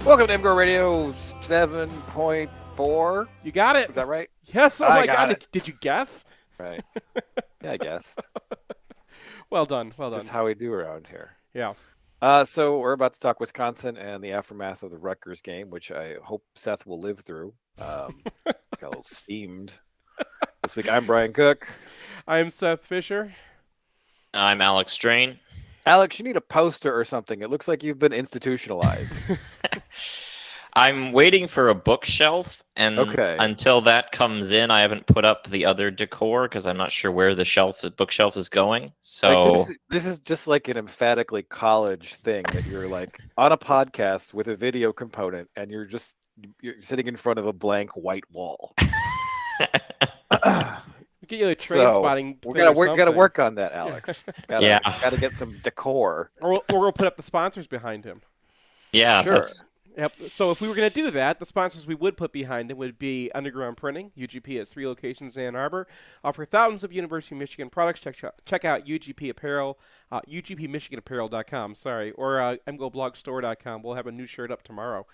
Welcome to MGoRadio 7.4. You got it. Is that right? Yes. Oh my God. Did you guess? Right. Yeah, I guessed. Well done. Well done. Just how we do around here. Yeah. So we're about to talk Wisconsin and the aftermath of the Rutgers game, which I hope Seth will live through. Got a little steamed. This week, I'm Brian Cook. I'm Seth Fisher. I'm Alex Strain. Alex, you need a poster or something. It looks like you've been institutionalized. I'm waiting for a bookshelf, and Okay. until that comes in, I haven't put up the other decor because I'm not sure where the bookshelf is going. So Like, this is just like an emphatically college thing that you're like on a podcast with a video component, and you're sitting in front of a blank white wall. Get you a train spotting. We gotta work on that, Alex. Yeah. Gotta get some decor. Or we'll put up the sponsors behind him. yeah, Sure. Yep. So if we were going to do that, the sponsors we would put behind him would be Underground Printing. UGP has 3 locations in Ann Arbor. Offer thousands of University of Michigan products. Check out UGP Apparel, UGPMichiganApparel.com, or MGoBlogStore.com. We'll have a new shirt up tomorrow.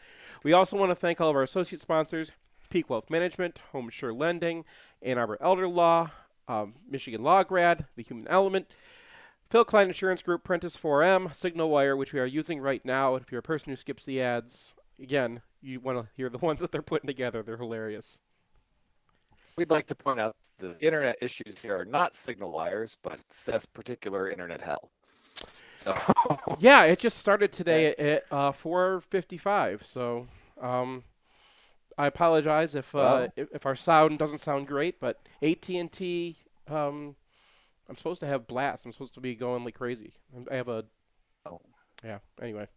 We also want to thank all of our associate sponsors, Peak Wealth Management, Home Sure Lending, Ann Arbor Elder Law, Michigan Law Grad, The Human Element, Phil Klein Insurance Group, Prentice 4M, SignalWire, which we are using right now. If you're a person who skips the ads, again, you want to hear the ones that they're putting together. They're hilarious. We'd like to point out the internet issues here are not SignalWires, but Seth's particular internet hell. So Yeah, it just started today at 4:55. So I apologize if our sound doesn't sound great, but AT&T. I'm supposed to have blast. I'm supposed to be going like crazy. I have a. Oh. Yeah. Anyway.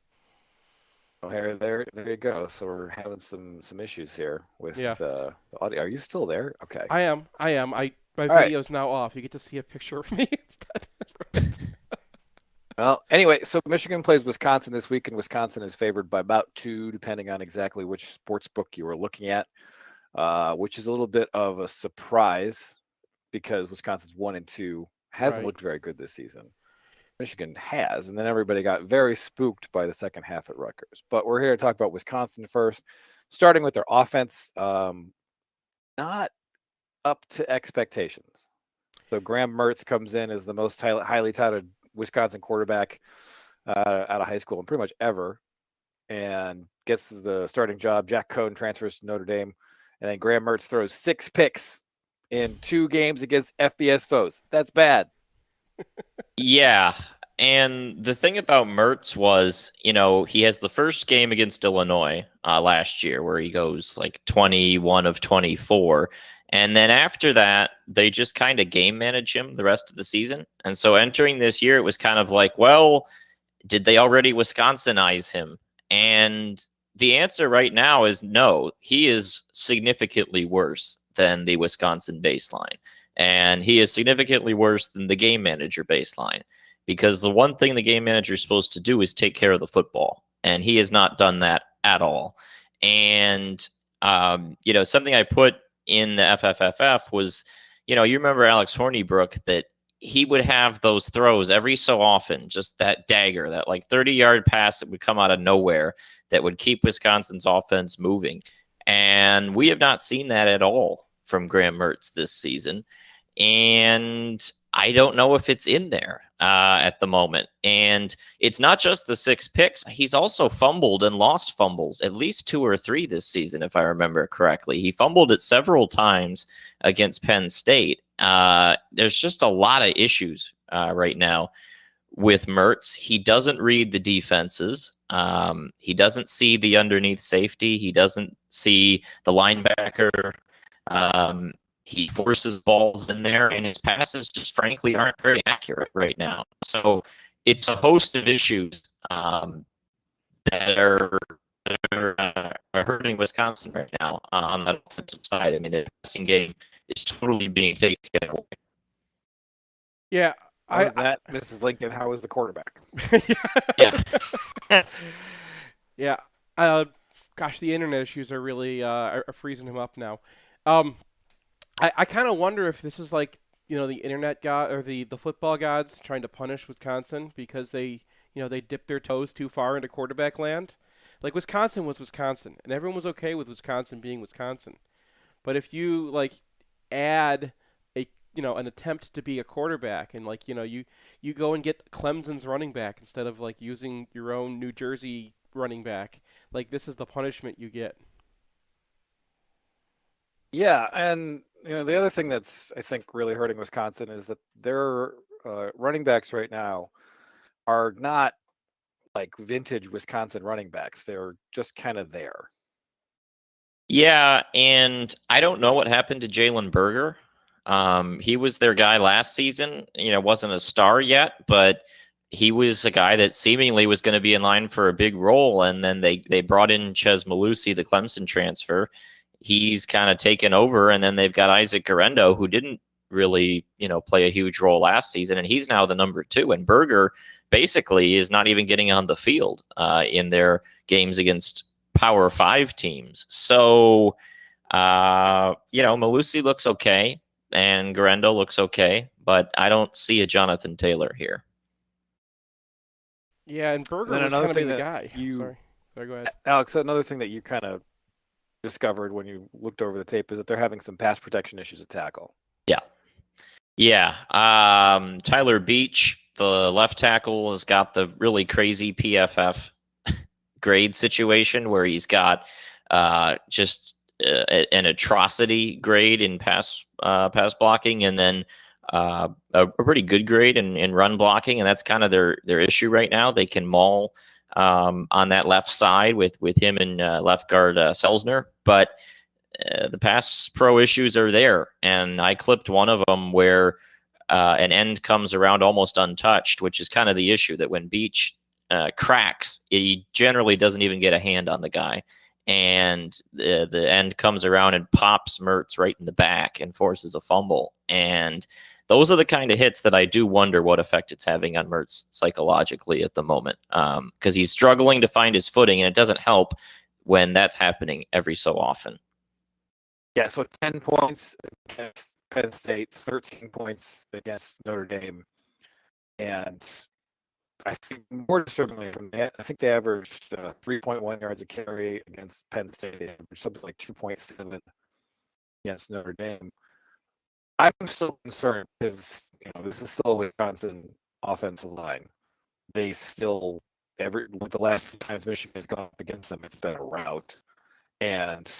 Oh, there you go. So we're having some issues here with the audio. Are you still there? Okay. I am. My All video's now off. You get to see a picture of me instead. Well, anyway, so Michigan plays Wisconsin this week, and Wisconsin is favored by about 2, depending on exactly which sports book you were looking at, which is a little bit of a surprise because Wisconsin's 1-2. Hasn't looked very good this season. Michigan has, and then everybody got very spooked by the second half at Rutgers. But we're here to talk about Wisconsin first, starting with their offense. Not up to expectations. So Graham Mertz comes in as the most highly touted Wisconsin quarterback out of high school and pretty much ever, and gets the starting job. Jack Cohn transfers to Notre Dame, and then Graham Mertz throws 6 picks in 2 games against FBS foes. That's bad. Yeah. And the thing about Mertz was, he has the first game against Illinois last year where he goes like 21 of 24. And then after that, they just kind of game manage him the rest of the season. And so entering this year, it was kind of like, well, did they already Wisconsinize him? And the answer right now is no. He is significantly worse than the Wisconsin baseline. And he is significantly worse than the game manager baseline, because the one thing the game manager is supposed to do is take care of the football. And he has not done that at all. And, something I put in the FFFF was, you remember Alex Hornibrook, that he would have those throws every so often, just that dagger, that like 30-yard pass that would come out of nowhere that would keep Wisconsin's offense moving. And we have not seen that at all from Graham Mertz this season. And I don't know if it's in there at the moment. And it's not just the 6 picks. He's also fumbled and lost fumbles, at least 2 or 3 this season, if I remember correctly. He fumbled it several times against Penn State. There's just a lot of issues right now with Mertz. He doesn't read the defenses. He doesn't see the underneath safety. He doesn't see the linebacker. He forces balls in there, and his passes just frankly aren't very accurate right now. So it's a host of issues that are hurting Wisconsin right now on that offensive side. I mean, the passing game is totally being taken away. Yeah. Mrs. Lincoln, how is the quarterback? Yeah. Yeah. Gosh, the internet issues are really are freezing him up now. I kind of wonder if this is like, the internet god or the football gods trying to punish Wisconsin because they dipped their toes too far into quarterback land. Like, Wisconsin was Wisconsin, and everyone was okay with Wisconsin being Wisconsin. But if you add an attempt to be a quarterback, and you go and get Clemson's running back instead of using your own New Jersey running back, this is the punishment you get. Yeah, and the other thing that's, I think, really hurting Wisconsin is that their running backs right now are not like vintage Wisconsin running backs. They're just kind of there. Yeah, and I don't know what happened to Jalen Berger. He was their guy last season. Wasn't a star yet, but he was a guy that seemingly was going to be in line for a big role. And then they brought in Ches Malusi, the Clemson transfer. He's kind of taken over, and then they've got Isaac Garendo, who didn't really, play a huge role last season, and he's now the number 2. And Berger basically is not even getting on the field in their games against Power 5 teams. So, Malusi looks okay, and Garendo looks okay, but I don't see a Jonathan Taylor here. Yeah, and Berger was kind of the guy. Sorry, go ahead. Alex, another thing that you kind of discovered when you looked over the tape is that they're having some pass protection issues at tackle. Yeah. Tyler Beach, the left tackle, has got the really crazy PFF grade situation where he's got just an atrocity grade in pass blocking, and then a pretty good grade in run blocking, and that's kind of their issue right now. They can maul on that left side with him and left guard Selzner, but the pass pro issues are there. And I clipped one of them where an end comes around almost untouched, which is kind of the issue, that when Beach cracks, he generally doesn't even get a hand on the guy. And the end comes around and pops Mertz right in the back and forces a fumble. And those are the kind of hits that I do wonder what effect it's having on Mertz psychologically at the moment, because he's struggling to find his footing, and it doesn't help when that's happening every so often. Yeah, so 10 points against Penn State, 13 points against Notre Dame, and I think more disturbingly from that, I think they averaged 3.1 yards a carry against Penn State. They averaged something like 2.7 against Notre Dame. I'm still concerned because this is still a Wisconsin offensive line. They still the last few times Michigan has gone up against them, it's been a rout, and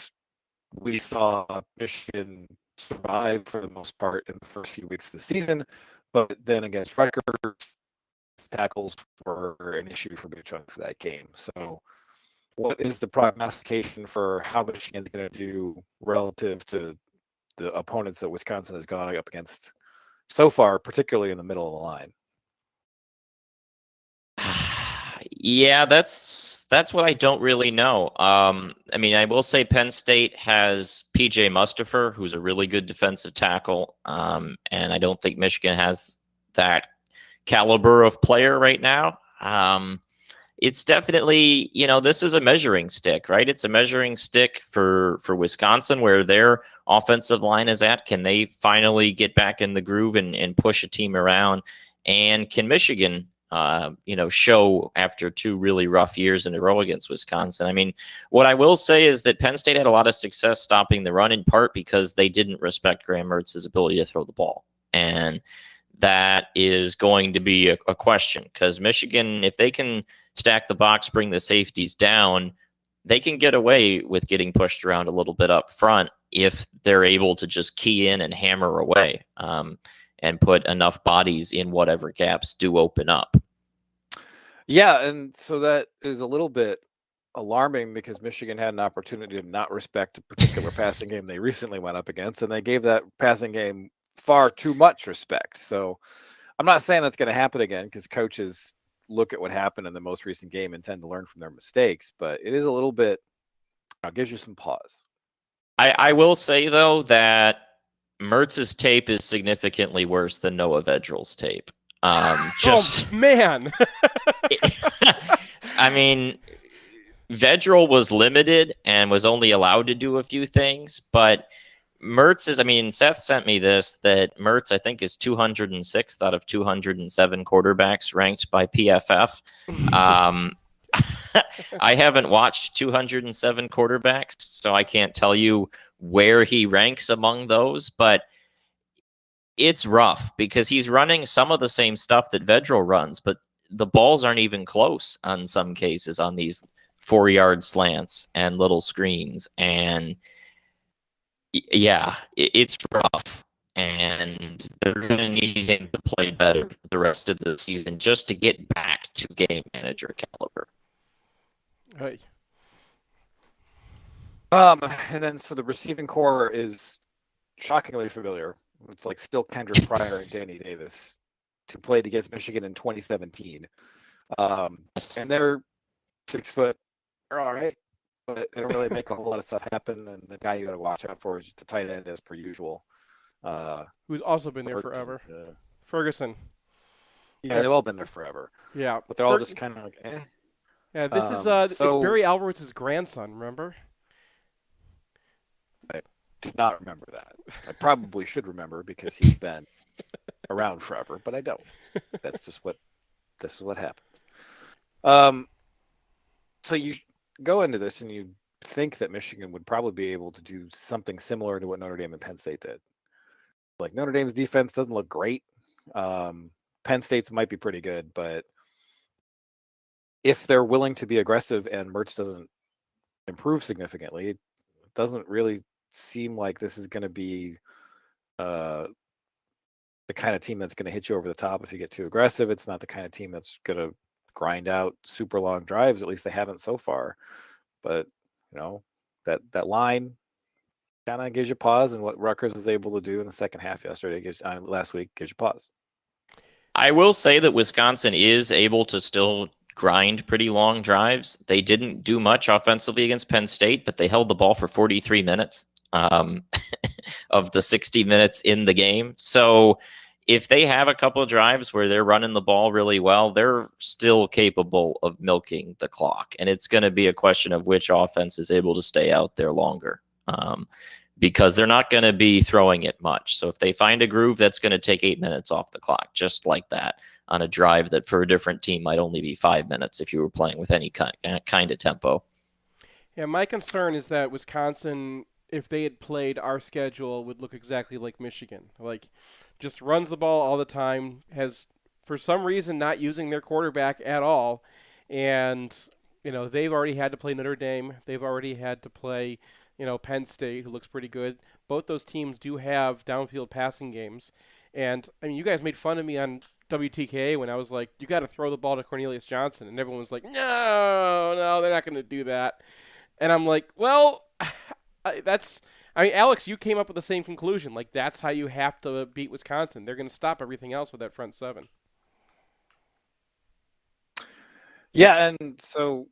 we saw Michigan survive for the most part in the first few weeks of the season, but then against Rutgers, tackles were an issue for big chunks of that game. So what is the prognostication for how Michigan's going to do relative to the opponents that Wisconsin has gone up against so far, particularly in the middle of the line? Yeah, that's That's what I don't really know. I mean, I will say Penn State has P.J. Mustafer, who's a really good defensive tackle, and I don't think Michigan has that caliber of player right now. It's definitely, this is a measuring stick, right? It's a measuring stick for Wisconsin, where their offensive line is at. Can they finally get back in the groove and push a team around? And can Michigan show after 2 really rough years in a row against Wisconsin? I mean, what I will say is that Penn State had a lot of success stopping the run, in part because they didn't respect Graham Mertz's ability to throw the ball. And that is going to be a question, because Michigan, if they can stack the box, bring the safeties down, they can get away with getting pushed around a little bit up front if they're able to just key in and hammer away. And put enough bodies in whatever gaps do open up. Yeah, and so that is a little bit alarming, because Michigan had an opportunity to not respect a particular passing game they recently went up against, and they gave that passing game far too much respect. So I'm not saying that's going to happen again, because coaches look at what happened in the most recent game and tend to learn from their mistakes, but it is a little bit, gives you some pause. I will say, though, that Mertz's tape is significantly worse than Noah Vedril's tape. Oh, man. I mean, Vedril was limited and was only allowed to do a few things, but Mertz is, Seth sent me this, that Mertz, I think, is 206th out of 207 quarterbacks ranked by PFF. I haven't watched 207 quarterbacks, so I can't tell you where he ranks among those, but it's rough because he's running some of the same stuff that Vedril runs, but the balls aren't even close on some cases on these 4-yard slants and little screens. And yeah, it's rough. And they're going to need him to play better the rest of the season just to get back to game manager caliber. Right. And then so the receiving core is shockingly familiar. It's like still Kendrick Pryor and Danny Davis, who played against Michigan in 2017. And they're 6 foot. They're all right, but they don't really make a whole lot of stuff happen. And the guy you got to watch out for is the tight end, as per usual. Who's also been there forever. Ferguson. Yeah, they've all been there forever. Yeah. But they're all just kind of like, eh. Yeah, this is it's Barry Alvarez's grandson, remember? I do not remember that. I probably should remember, because he's been around forever, but I don't. That's just what happens. So you go into this and you think that Michigan would probably be able to do something similar to what Notre Dame and Penn State did. Like, Notre Dame's defense doesn't look great. Penn State's might be pretty good, but if they're willing to be aggressive and Mertz doesn't improve significantly, it doesn't really seem like this is going to be the kind of team that's going to hit you over the top if you get too aggressive. It's not the kind of team that's going to grind out super long drives. At least they haven't so far. But, that line kind of gives you pause, and what Rutgers was able to do in the second half last week gives you pause. I will say that Wisconsin is able to still grind pretty long drives. They didn't do much offensively against Penn State, but they held the ball for 43 minutes of the 60 minutes in the game. So if they have a couple of drives where they're running the ball really well, they're still capable of milking the clock. And it's going to be a question of which offense is able to stay out there longer, because they're not going to be throwing it much. So if they find a groove, that's going to take 8 minutes off the clock, just like that, on a drive that for a different team might only be 5 minutes if you were playing with any kind of tempo. Yeah, my concern is that Wisconsin, if they had played our schedule, would look exactly like Michigan. Like, just runs the ball all the time, has, for some reason, not using their quarterback at all. And, they've already had to play Notre Dame. They've already had to play, Penn State, who looks pretty good. Both those teams do have downfield passing games. And, you guys made fun of me on WTKA when I was like, you got to throw the ball to Cornelius Johnson. And everyone was like, no, they're not going to do that. And I'm like, well, Alex, you came up with the same conclusion. Like, that's how you have to beat Wisconsin. They're going to stop everything else with that front seven. Yeah, and so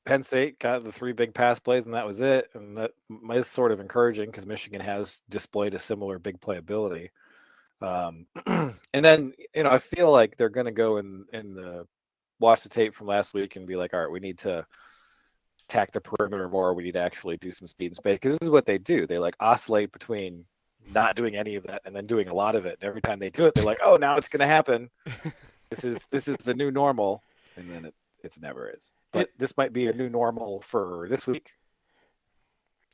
Penn State got the 3 big pass plays, and that was it. And that is sort of encouraging because Michigan has displayed a similar big play ability. And then, I feel like they're going to go in the watch the tape from last week and be like, all right, we need to attack the perimeter more. We need to actually do some speed and space, because this is what they do. They like oscillate between not doing any of that and then doing a lot of it. And every time they do it, they're like, oh, now it's going to happen. This is the new normal. And then it's never is. But this might be a new normal for this week.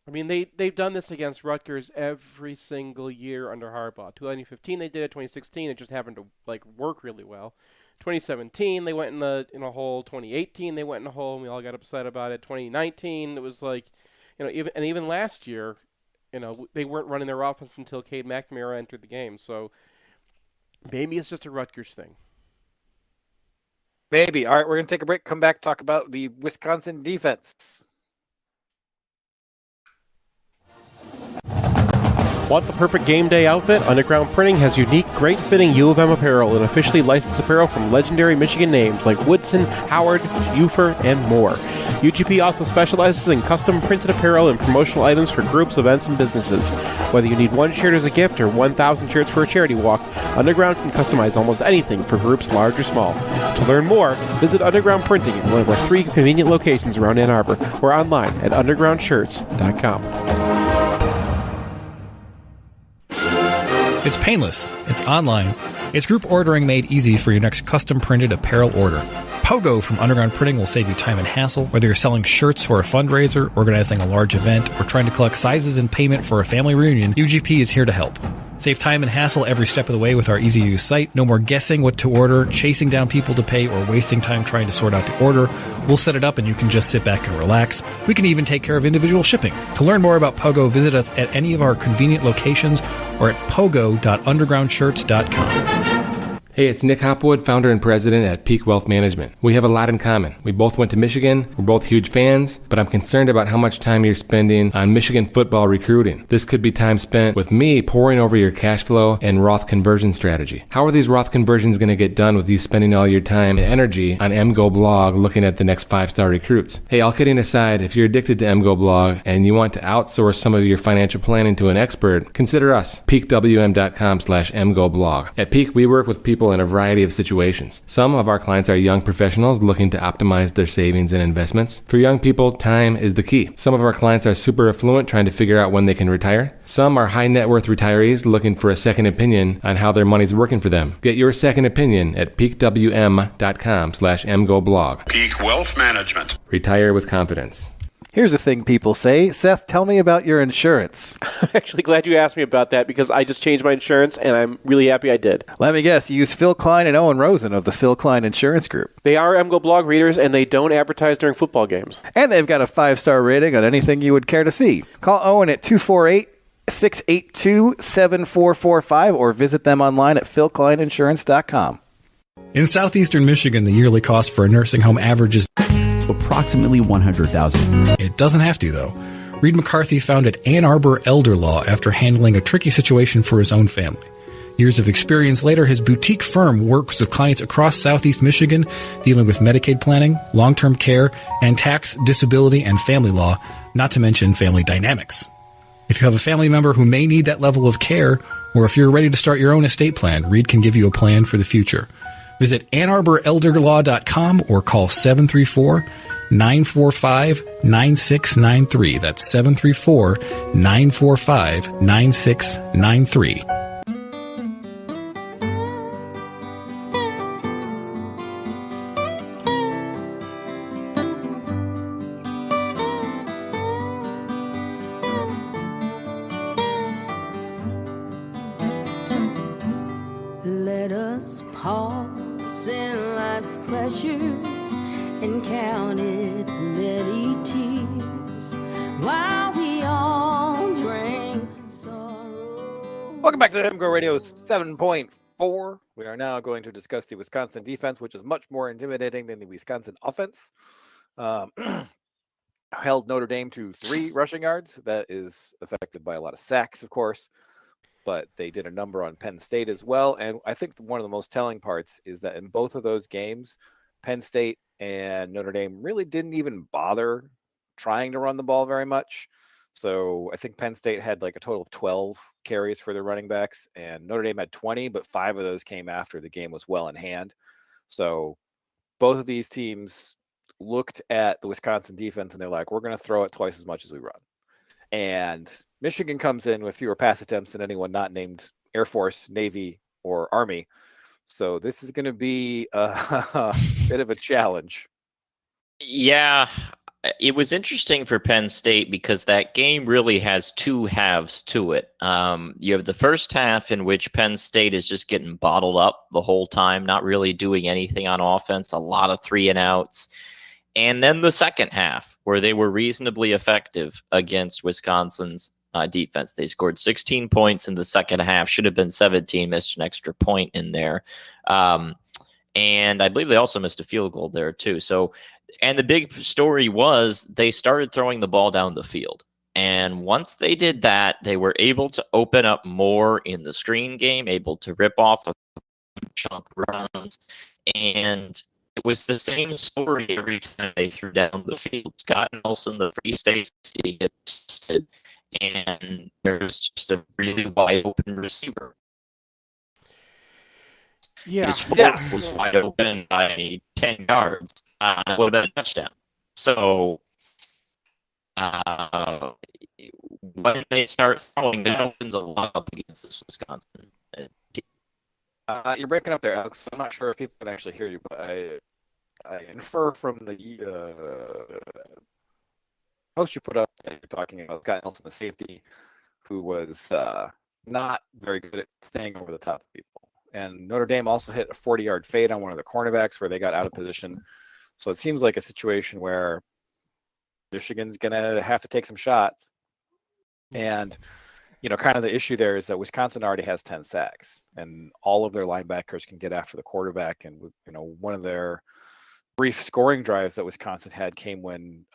I mean, they've done this against Rutgers every single year under Harbaugh. 2015 they did it. 2016 it just happened to work really well. 2017 they went in a hole. 2018 they went in a hole, and we all got upset about it. 2019 it was even last year, they weren't running their offense until Cade McNamara entered the game. So maybe it's just a Rutgers thing. Maybe. All right, we're going to take a break, come back, talk about the Wisconsin defense. Want the perfect game day outfit? Underground Printing has unique, great-fitting U of M apparel and officially licensed apparel from legendary Michigan names like Woodson, Howard, Ufer, and more. UGP also specializes in custom printed apparel and promotional items for groups, events, and businesses. Whether you need one shirt as a gift or 1,000 shirts for a charity walk, Underground can customize almost anything for groups large or small. To learn more, visit Underground Printing at one of our 3 convenient locations around Ann Arbor or online at undergroundshirts.com. It's painless, it's online, it's group ordering made easy for your next custom-printed apparel order. Pogo from Underground Printing will save you time and hassle, whether you're selling shirts for a fundraiser, organizing a large event, or trying to collect sizes and payment for a family reunion. UGP is here to help. Save time and hassle every step of the way with our easy-to-use site. No more guessing what to order, chasing down people to pay, or wasting time trying to sort out the order. We'll set it up and you can just sit back and relax. We can even take care of individual shipping. To learn more about Pogo, visit us at any of our convenient locations or at pogo.undergroundshirts.com. Hey, it's Nick Hopwood, founder and president at Peak Wealth Management. We have a lot in common. We both went to Michigan, we're both huge fans, but I'm concerned about how much time you're spending on Michigan football recruiting. This could be time spent with me poring over your cash flow and Roth conversion strategy. How are these Roth conversions going to get done with you spending all your time and energy on MGoBlog looking at the next 5-star recruits? Hey, all kidding aside, if you're addicted to MGoBlog and you want to outsource some of your financial planning to an expert, consider us. peakwm.com/MGoBlog. At Peak, we work with people in a variety of situations. Some of our clients are young professionals looking to optimize their savings and investments. For young people, time is the key. Some of our clients are super affluent trying to figure out when they can retire. Some are high net worth retirees looking for a second opinion on how their money's working for them. Get your second opinion at peakwm.com/MGoBlog. Peak Wealth Management. Retire with confidence. Here's a thing people say. Seth, tell me about your insurance. I'm actually glad you asked me about that because I just changed my insurance and I'm really happy I did. Let me guess, you use Phil Klein and Owen Rosen of the Phil Klein Insurance Group. They are MGoBlog readers and they don't advertise during football games. And they've got a 5-star rating on anything you would care to see. Call Owen at 248-682-7445 or visit them online at philkleininsurance.com. In southeastern Michigan, the yearly cost for a nursing home averages approximately $100,000. It doesn't have to, though. Reed McCarthy founded Ann Arbor Elder Law after handling a tricky situation for his own family. Years of experience later, his boutique firm works with clients across southeast Michigan, dealing with Medicaid planning, long-term care, and tax, disability, and family law, not to mention family dynamics. If you have a family member who may need that level of care, or if you're ready to start your own estate plan, Reed can give you a plan for the future. Visit AnnArborElderLaw.com or call 734-945-9693. That's 734-945-9693. Let us pause in life's pleasures and count its many tears while we all drink sorrow. Welcome back to the MGoRadio 7.4. We are now going to discuss the Wisconsin defense, which is much more intimidating than the Wisconsin offense. Held Notre Dame to 3 rushing yards. That is affected by a lot of sacks, of course. But they did a number on Penn State as well. And I think one of the most telling parts is that in both of those games, Penn State and Notre Dame really didn't even bother trying to run the ball very much. So I think Penn State had like a total of 12 carries for their running backs, and Notre Dame had 20, but 5 of those came after the game was well in hand. So both of these teams looked at the Wisconsin defense and they're like, we're going to throw it twice as much as we run. And Michigan comes in with fewer pass attempts than anyone not named Air Force, Navy, or Army. So this is going to be a bit of a challenge. Yeah, it was interesting for Penn State because that game really has two halves to it. You have the first half in which Penn State is just getting bottled up the whole time, not really doing anything on offense, a lot of 3-and-outs. And then the second half, where they were reasonably effective against Wisconsin's defense. They scored 16 points in the second half, should have been 17, missed an extra point in there. And I believe they also missed a field goal there too. So, and the big story was they started throwing the ball down the field. And once they did that, they were able to open up more in the screen game, able to rip off a chunk runs. And it was the same story every time they threw down the field. Scott Nelson, the free safety, gets tested, and there's just a really wide open receiver. Yeah, His foot was wide open by 10 yards. That would have been a touchdown. So when they start throwing, that opens a lot up against this Wisconsin team. You're breaking up there, Alex. I'm not sure if people can actually hear you, but I infer from the post you put up that you're talking about Scott Nelson, the safety, who was not very good at staying over the top of people. And Notre Dame also hit a 40-yard fade on one of the cornerbacks where they got out of position. So it seems like a situation where Michigan's going to have to take some shots. And, you know, kind of the issue there is that Wisconsin already has 10 sacks, and all of their linebackers can get after the quarterback. And, you know, one of their brief scoring drives that Wisconsin had came when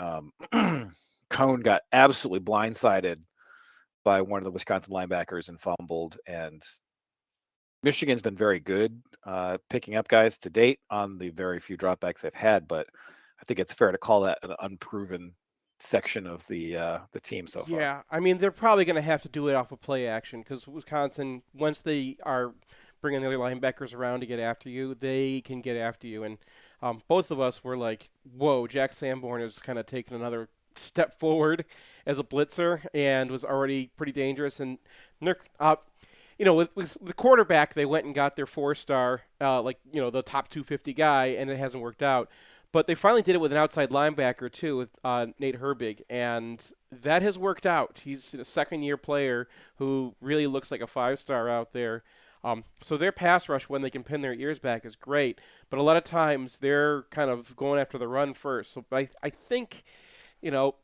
Cone got absolutely blindsided by one of the Wisconsin linebackers and fumbled. And Michigan's been very good picking up guys to date on the very few dropbacks they've had, but I think it's fair to call that an unproven section of the team so far. Yeah, I mean, they're probably going to have to do it off of play action because Wisconsin, once they are bringing their linebackers around to get after you, they can get after you. And both of us were like, whoa, Jack Sanborn has kind of taken another step forward as a blitzer and was already pretty dangerous. And you know, with the quarterback, they went and got their 4-star, the top 250 guy, and it hasn't worked out. But they finally did it with an outside linebacker, too, with Nate Herbig, and that has worked out. He's a second-year player who really looks like a 5-star out there. So their pass rush, when they can pin their ears back, is great. But a lot of times they're kind of going after the run first. So I think, you know,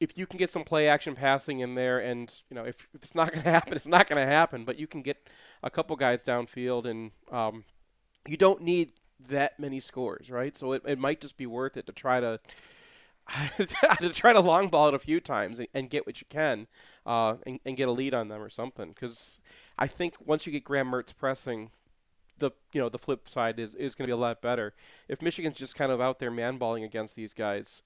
if you can get some play action passing in there, and you know, if it's not going to happen, it's not going to happen. But you can get a couple guys downfield, and you don't need that many scores, right? So it might just be worth it to try to long ball it a few times and get what you can, and get a lead on them or something. Because I think once you get Graham Mertz pressing, the flip side is going to be a lot better. If Michigan's just kind of out there man-balling against these guys,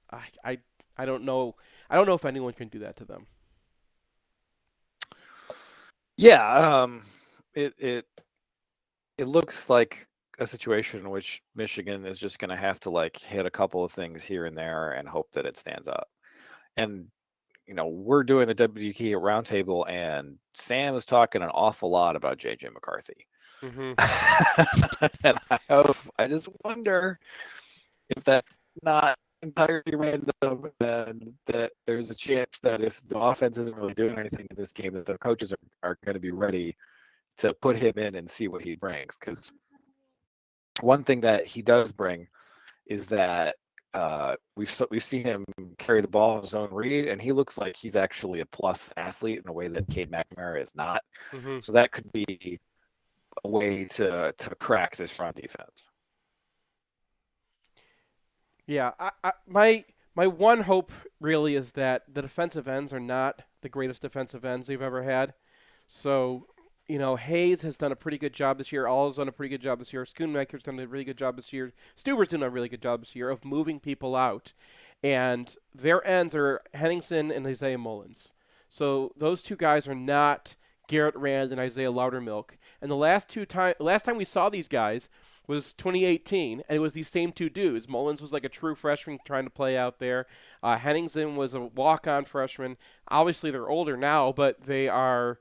I don't know. I don't know if anyone can do that to them. Yeah, it looks like a situation in which Michigan is just going to have to like hit a couple of things here and there and hope that it stands up. And you know, we're doing the WK roundtable, and Sam is talking an awful lot about JJ McCarthy. Mm-hmm. And I just wonder if that's not entirely random, and that there's a chance that if the offense isn't really doing anything in this game, that the coaches are going to be ready to put him in and see what he brings. Because one thing that he does bring is that we've seen him carry the ball on his own read, and he looks like he's actually a plus athlete in a way that Cade McNamara is not. Mm-hmm. So that could be a way to crack this front defense. Yeah, my one hope really is that the defensive ends are not the greatest defensive ends they've ever had. So Hayes has done a pretty good job this year. All's done a pretty good job this year. Schoonmaker's done a really good job this year. Stuber's done a really good job this year of moving people out. And their ends are Henningsen and Isaiah Mullins. So those two guys are not Garrett Rand and Isaiah Loudermilk. And the last time we saw these guys was 2018, and it was these same two dudes. Mullins was like a true freshman trying to play out there. Henningsen was a walk-on freshman. Obviously, they're older now, but they are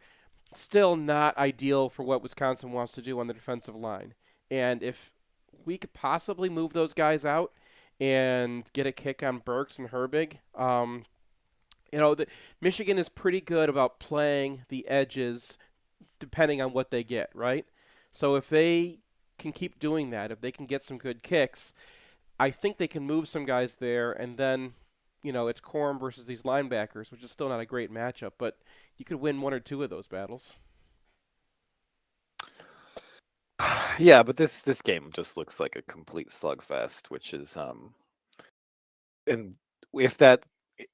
still not ideal for what Wisconsin wants to do on the defensive line. And if we could possibly move those guys out and get a kick on Burks and Herbig, Michigan is pretty good about playing the edges depending on what they get, right? So if they can keep doing that, if they can get some good kicks, I think they can move some guys there, and then, it's Corum versus these linebackers, which is still not a great matchup, but you could win one or two of those battles. Yeah, but this game just looks like a complete slugfest, which is and if that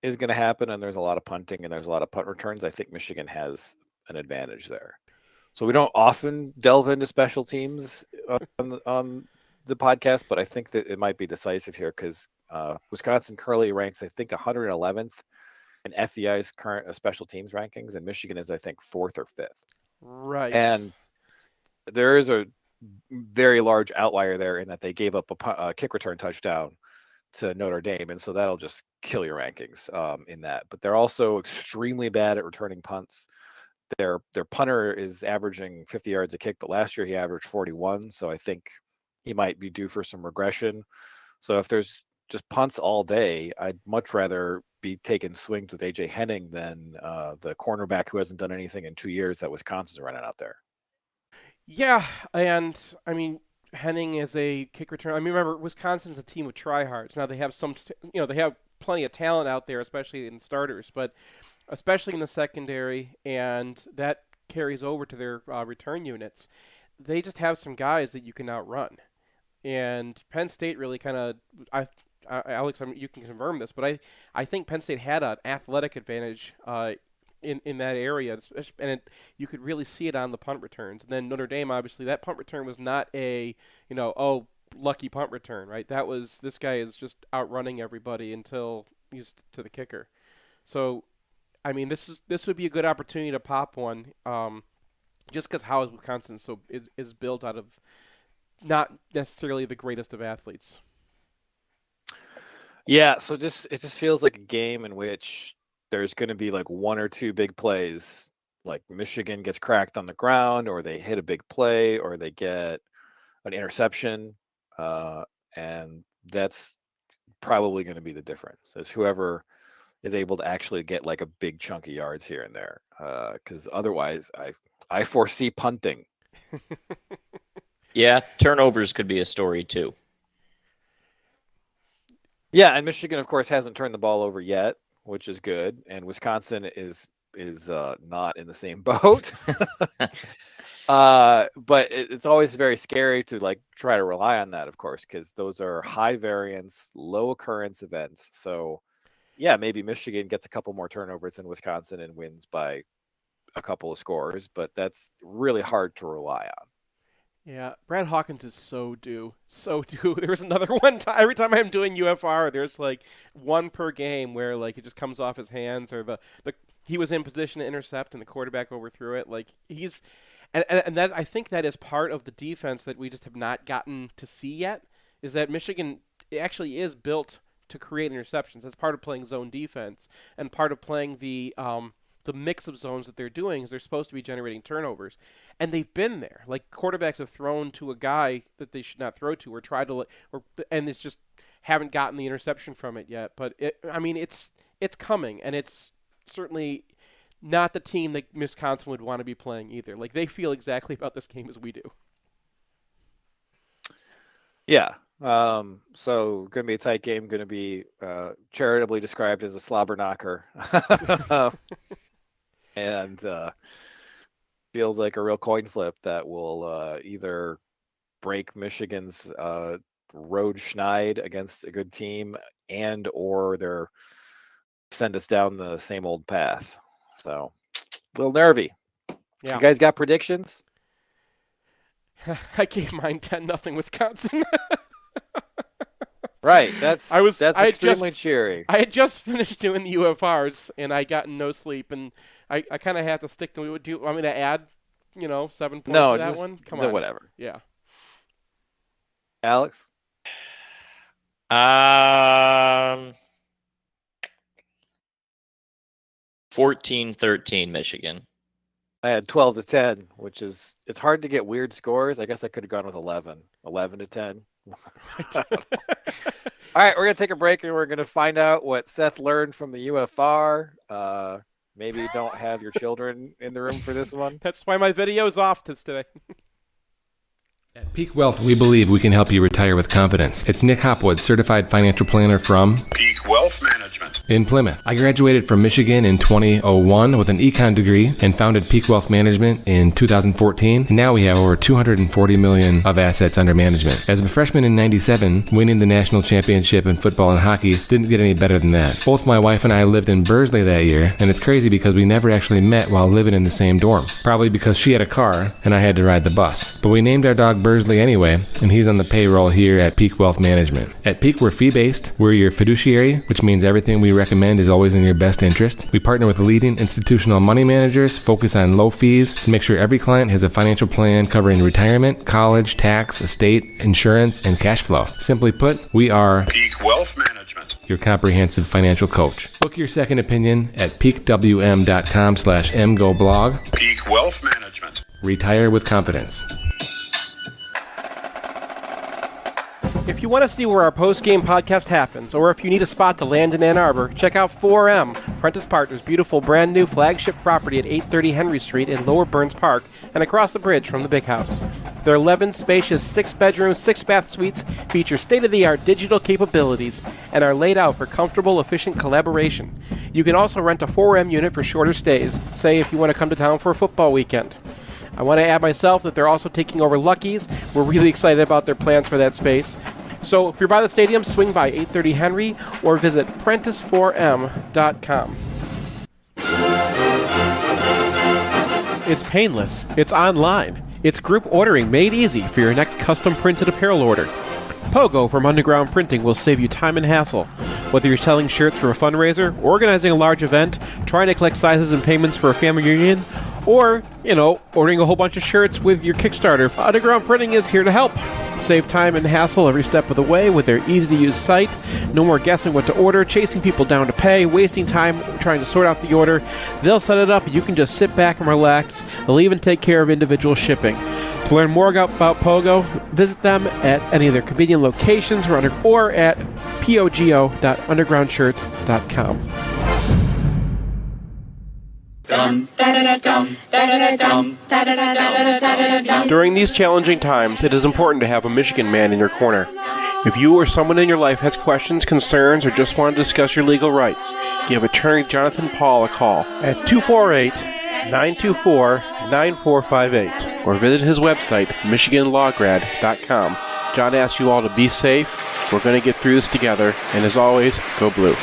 is going to happen and there's a lot of punting and there's a lot of punt returns, I think Michigan has an advantage there. So we don't often delve into special teams on the podcast, but I think that it might be decisive here because Wisconsin currently ranks, I think, 111th in FEI's current special teams rankings, and Michigan is, I think, 4th or 5th. Right. And there is a very large outlier there in that they gave up a kick return touchdown to Notre Dame, and so that'll just kill your rankings in that. But they're also extremely bad at returning punts. Their punter is averaging 50 yards a kick, but last year he averaged 41, so I think he might be due for some regression. So if there's just punts all day, I'd much rather be taking swings with AJ Henning than the cornerback who hasn't done anything in 2 years that Wisconsin's running out there. Yeah, and I mean, Henning is a kick return. I mean, remember, Wisconsin's a team of tryhards. Now they have they have plenty of talent out there, especially in starters, but especially in the secondary, and that carries over to their return units. They just have some guys that you can outrun. And Penn State really kind of, Alex, you can confirm this, but I think Penn State had an athletic advantage in that area, and you could really see it on the punt returns. And then Notre Dame, obviously, that punt return was not a, lucky punt return, right? This guy is just outrunning everybody until he's to the kicker. So, I mean, this would be a good opportunity to pop one, just because how Wisconsin is built out of not necessarily the greatest of athletes. Yeah, so it just feels like a game in which there's going to be like one or two big plays, like Michigan gets cracked on the ground, or they hit a big play, or they get an interception, and that's probably going to be the difference. Is whoever is able to actually get like a big chunk of yards here and there, because otherwise, I foresee punting. Yeah, turnovers could be a story too. Yeah, and Michigan, of course, hasn't turned the ball over yet, which is good, and Wisconsin is not in the same boat. But it's always very scary to like try to rely on that, of course, because those are high variance, low occurrence events. So, yeah, maybe Michigan gets a couple more turnovers than Wisconsin and wins by a couple of scores, but that's really hard to rely on. Yeah, Brad Hawkins is so due. There's another one time. Every time I'm doing UFR, there's like one per game where like it just comes off his hands, or he was in position to intercept and the quarterback overthrew it. Like and that I think that is part of the defense that we just have not gotten to see yet. Is that Michigan actually is built to create interceptions. That's part of playing zone defense, and part of playing the mix of zones that they're doing is they're supposed to be generating turnovers, and they've been there. Like quarterbacks have thrown to a guy that they should not throw to, or tried to, and it's just haven't gotten the interception from it yet. But it's coming, and it's certainly not the team that Wisconsin would want to be playing either. Like they feel exactly about this game as we do. Yeah. So going to be a tight game. Going to be charitably described as a slobber knocker. And feels like a real coin flip that will either break Michigan's road schneid against a good team, or they're send us down the same old path. So a little nervy. Yeah. You guys got predictions? I gave mine 10-0 Wisconsin. Right. That's I extremely cheery. I had just finished doing the UFRs, and I got no sleep, and I kind of have to stick to it. Do you want me to add, 7 points No, to that just one? Come on. whatever. Yeah. Alex? 14-13 Michigan. I had 12-10, which is, it's hard to get weird scores. I guess I could have gone with 11. 11-10. All right, we're going to take a break, and we're going to find out what Seth learned from the UFR. Maybe don't have your children in the room for this one. That's why my video's off today. At Peak Wealth, we believe we can help you retire with confidence. It's Nick Hopwood, certified financial planner from Peak Wealth Management in Plymouth. I graduated from Michigan in 2001 with an econ degree and founded Peak Wealth Management in 2014. And now we have over $240 million of assets under management. As a freshman in 97, winning the national championship in football and hockey didn't get any better than that. Both my wife and I lived in Bursley that year, and it's crazy because we never actually met while living in the same dorm. Probably because she had a car and I had to ride the bus. But we named our dog Bursley anyway, and he's on the payroll here at Peak Wealth Management. At Peak, we're fee-based. We're your fiduciary, which means everything we recommend is always in your best interest. We partner with leading institutional money managers, focus on low fees, and make sure every client has a financial plan covering retirement, college, tax, estate, insurance, and cash flow. Simply put, we are Peak Wealth Management, your comprehensive financial coach. Book your second opinion at peakwm.com/mgoblog. Peak Wealth Management. Retire with confidence. If you want to see where our post-game podcast happens, or if you need a spot to land in Ann Arbor, check out 4M, Prentice Partners' beautiful brand new flagship property at 830 Henry Street in Lower Burns Park and across the bridge from the Big House. Their 11 spacious 6-bedroom, 6-bath suites feature state-of-the-art digital capabilities and are laid out for comfortable, efficient collaboration. You can also rent a 4M unit for shorter stays, say if you want to come to town for a football weekend. I want to add myself that they're also taking over Lucky's. We're really excited about their plans for that space. So if you're by the stadium, swing by 830 Henry or visit Prentice4M.com. It's painless. It's online. It's group ordering made easy for your next custom printed apparel order. Pogo from Underground Printing will save you time and hassle. Whether you're selling shirts for a fundraiser, organizing a large event, trying to collect sizes and payments for a family reunion, or, ordering a whole bunch of shirts with your Kickstarter, Underground Printing is here to help. Save time and hassle every step of the way with their easy-to-use site. No more guessing what to order, chasing people down to pay, wasting time trying to sort out the order. They'll set it up, and you can just sit back and relax. They'll even take care of individual shipping. To learn more about Pogo, visit them at any of their convenient locations or at pogo.undergroundshirts.com. During these challenging times, it is important to have a Michigan man in your corner. If you or someone in your life has questions, concerns, or just want to discuss your legal rights, give attorney Jonathan Paul a call at 248-924-9458 or visit his website, michiganlawgrad.com. John asks you all to be safe. We're going to get through this together, and as always, go blue.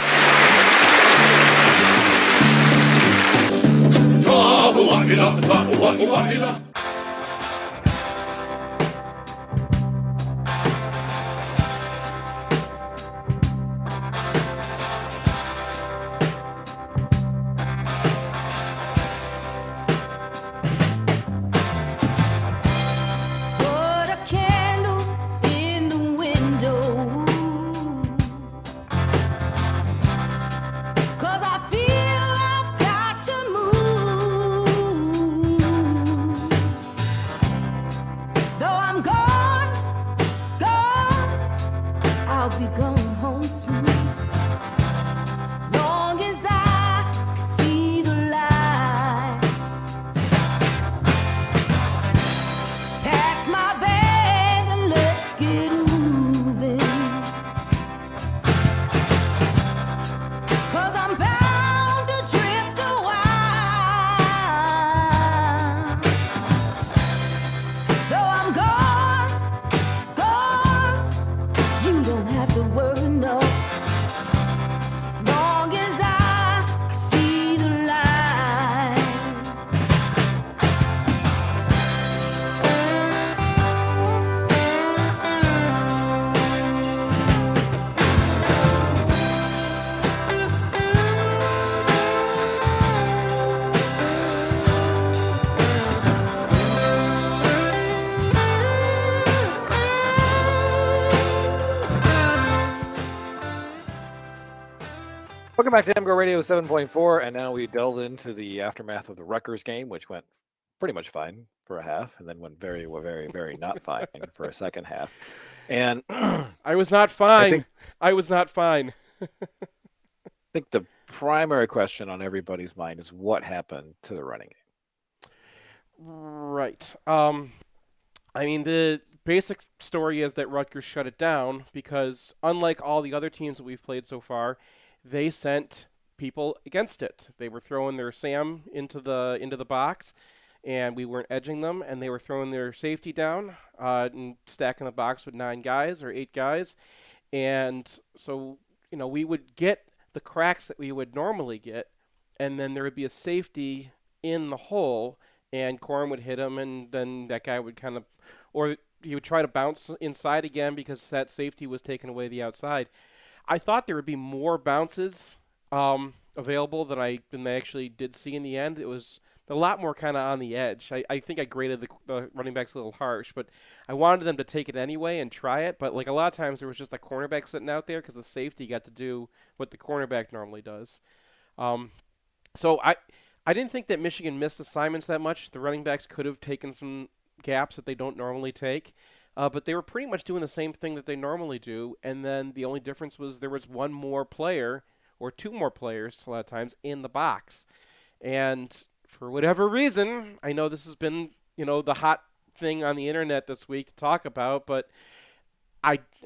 Put a candle in the window, 'cause I feel I've got to move. Though I'm gone, I'll be gone home soon. Long as I can see the light. Pack my bag and let's get moving. 'Cause I'm bound to drift a while. Though I'm gone, you don't have to worry, no. Welcome back to MGoRadio 7.4, and now we delve into the aftermath of the Rutgers game, which went pretty much fine for a half, and then went very, very, very not fine for a second half. And I was not fine. I was not fine. I think the primary question on everybody's mind is what happened to the running game. Right. I mean, the basic story is that Rutgers shut it down because, unlike all the other teams that we've played so far, they sent people against it. They were throwing their SAM into the box, and we weren't edging them, and they were throwing their safety down and stacking the box with 9 guys or 8 guys. And so, we would get the cracks that we would normally get, and then there would be a safety in the hole, and Corin would hit him, and then that guy would kind of, or he would try to bounce inside again because that safety was taking away the outside. I thought there would be more bounces available than they actually did see in the end. It was a lot more kind of on the edge. I think I graded the running backs a little harsh, but I wanted them to take it anyway and try it. But like a lot of times there was just a cornerback sitting out there because the safety got to do what the cornerback normally does. So I didn't think that Michigan missed assignments that much. The running backs could have taken some gaps that they don't normally take. But they were pretty much doing the same thing that they normally do, and then the only difference was there was one more player or 2 more players a lot of times in the box. And for whatever reason, I know this has been, the hot thing on the internet this week to talk about, but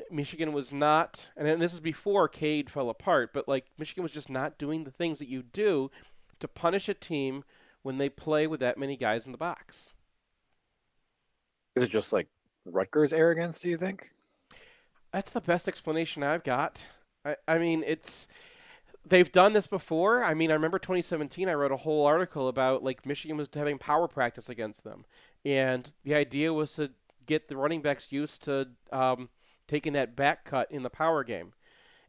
Michigan was not, and then this is before Cade fell apart, but Michigan was just not doing the things that you do to punish a team when they play with that many guys in the box. Is it just Rutgers arrogance, do you think? That's the best explanation I've got. I mean, they've done this before. I mean, I remember 2017, I wrote a whole article about Michigan was having power practice against them. And the idea was to get the running backs used to taking that back cut in the power game.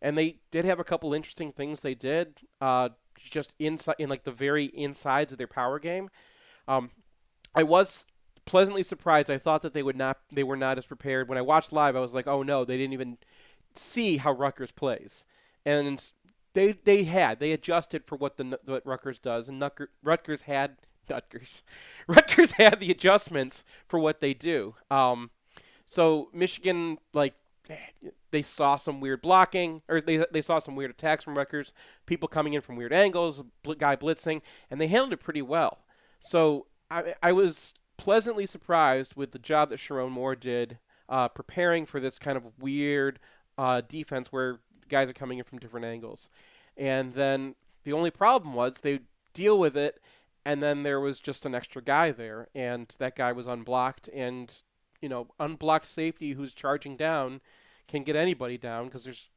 And they did have a couple interesting things they did just inside in the very insides of their power game. I was pleasantly surprised. I thought that they were not as prepared. When I watched live, I was like, oh no, they didn't even see how Rutgers plays. And they adjusted for what Rutgers does, and Rutgers had the adjustments for what they do. So Michigan, they saw some weird blocking, or they saw some weird attacks from Rutgers, people coming in from weird angles, guy blitzing, and they handled it pretty well. So I was pleasantly surprised with the job that Sharon Moore did preparing for this kind of weird defense where guys are coming in from different angles. And then the only problem was they deal with it, and then there was just an extra guy there, and that guy was unblocked. And, unblocked safety who's charging down can get anybody down because there's,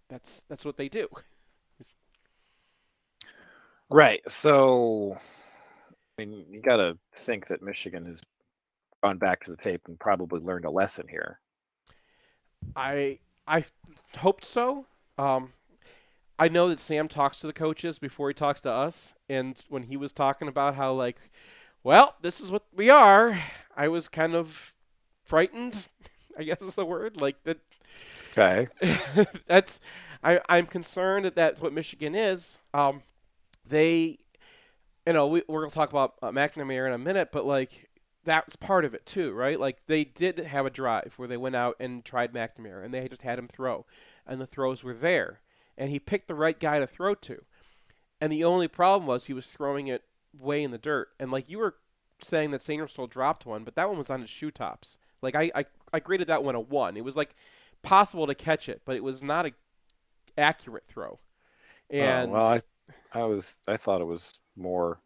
that's what they do. Right. So, I mean, you got to think that Michigan has gone back to the tape and probably learned a lesson here. I hoped so. I know that Sam talks to the coaches before he talks to us, and when he was talking about how well, this is what we are, I was kind of frightened, I guess is the word. That. Okay. I'm concerned that that's what Michigan is. They, we're going to talk about McNamara in a minute, but that's part of it too, right? They did have a drive where they went out and tried McNamara, and they just had him throw, and the throws were there, and he picked the right guy to throw to, and the only problem was he was throwing it way in the dirt, and you were saying that Sainristil dropped one, but that one was on his shoe tops. I graded that one a 1. It was possible to catch it, but it was not a accurate throw. And well, I thought it was more.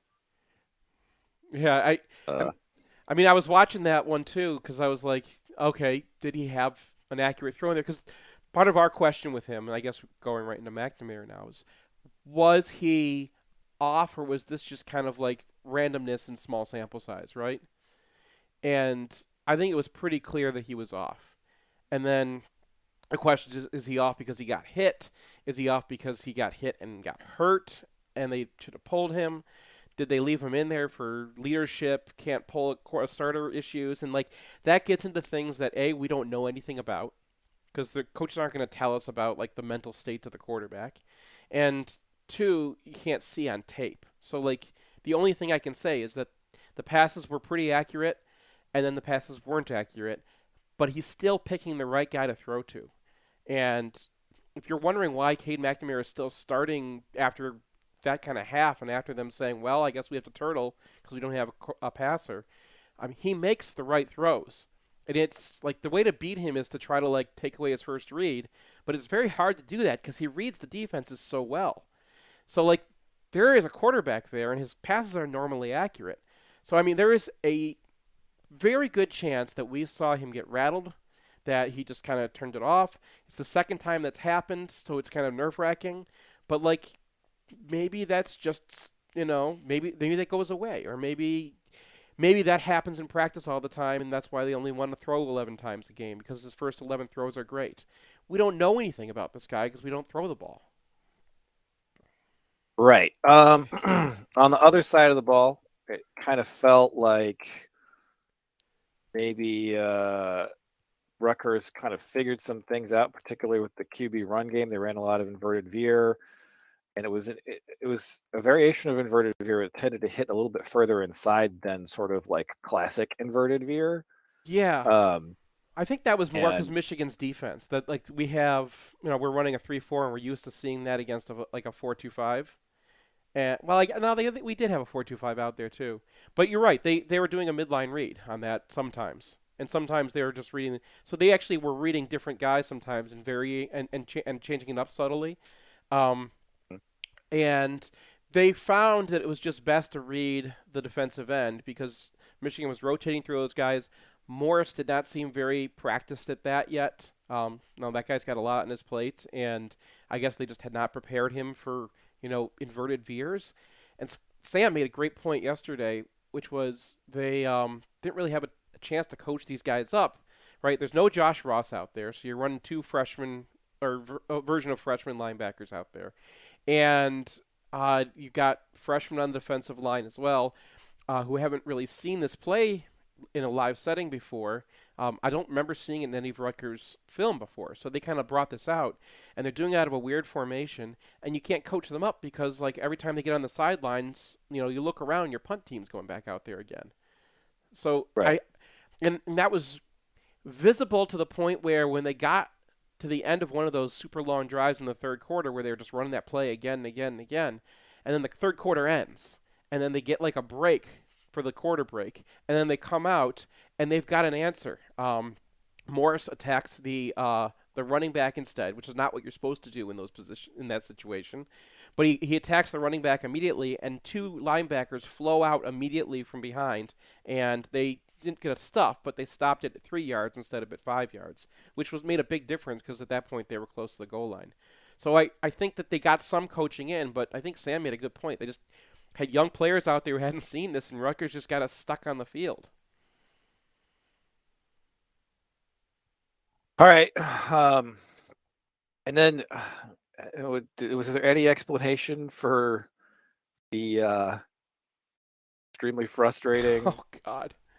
Yeah, I mean, I was watching that one too because I was like, okay, did he have an accurate throw in there? Because part of our question with him, and I guess going right into McNamara now, was he off, or was this just kind of randomness and small sample size, right? And I think it was pretty clear that he was off. And then the question is he off because he got hit? Is he off because he got hit and got hurt and they should have pulled him? Did they leave him in there for leadership, can't pull a starter issues? And that gets into things that, A, we don't know anything about because the coaches aren't going to tell us about the mental state of the quarterback. And two, you can't see on tape. So, like, the only thing I can say is that the passes were pretty accurate, and then the passes weren't accurate, but he's still picking the right guy to throw to. And if you're wondering why Cade McNamara is still starting after that kind of half and after them saying, well, I guess we have to turtle because we don't have a passer, I mean, he makes the right throws. And it's like the way to beat him is to try to like take away his first read, but it's very hard to do that because he reads the defenses so well. So like there is a quarterback there and his passes are normally accurate. So I mean there is a very good chance that we saw him get rattled, that he just kind of turned it off. It's the second time that's happened, so it's kind of nerve-wracking. But like maybe that's just, maybe that goes away, or maybe that happens in practice all the time, and that's why they only want to throw 11 times a game, because his first 11 throws are great. We don't know anything about this guy because we don't throw the ball. Right. On the other side of the ball, it kind of felt like maybe Rutgers kind of figured some things out, particularly with the QB run game. They ran a lot of inverted veer, and it was a variation of inverted veer. It tended to hit a little bit further inside than sort of like classic inverted veer. Yeah. I think that was more because Michigan's defense. That like we have, we're running a 3-4, and we're used to seeing that against a 4-2-5. And we did have a 4-2-5 out there too. But you're right. They were doing a midline read on that sometimes, and sometimes they were just reading. So they actually were reading different guys sometimes and varying and changing it up subtly. And they found that it was just best to read the defensive end because Michigan was rotating through those guys. Morris did not seem very practiced at that yet. No, that guy's got a lot on his plate, and I guess they just had not prepared him for, inverted veers. And Sam made a great point yesterday, which was they didn't really have a chance to coach these guys up, right? There's no Josh Ross out there, so you're running two freshmen or version of freshman linebackers out there. And you got freshmen on the defensive line as well who haven't really seen this play in a live setting before. I don't remember seeing it in any of Rutgers' film before. So they kind of brought this out, and they're doing it out of a weird formation, and you can't coach them up because like every time they get on the sidelines, you look around, your punt team's going back out there again. So right. And that was visible to the point where when they got to the end of one of those super long drives in the third quarter where they were just running that play again and again and again, and then the third quarter ends, and then they get like a break for the quarter break, and then they come out and they've got an answer. Morris attacks the running back instead, which is not what you're supposed to do in that situation. But he attacks the running back immediately, and two linebackers flow out immediately from behind, and they didn't get a stuff, but they stopped it at 3 yards instead of at 5 yards, which made a big difference because at that point they were close to the goal line. So I think that they got some coaching in, but I think Sam made a good point. They just had young players out there who hadn't seen this, and Rutgers just got us stuck on the field. All right. And then was there any explanation for the extremely frustrating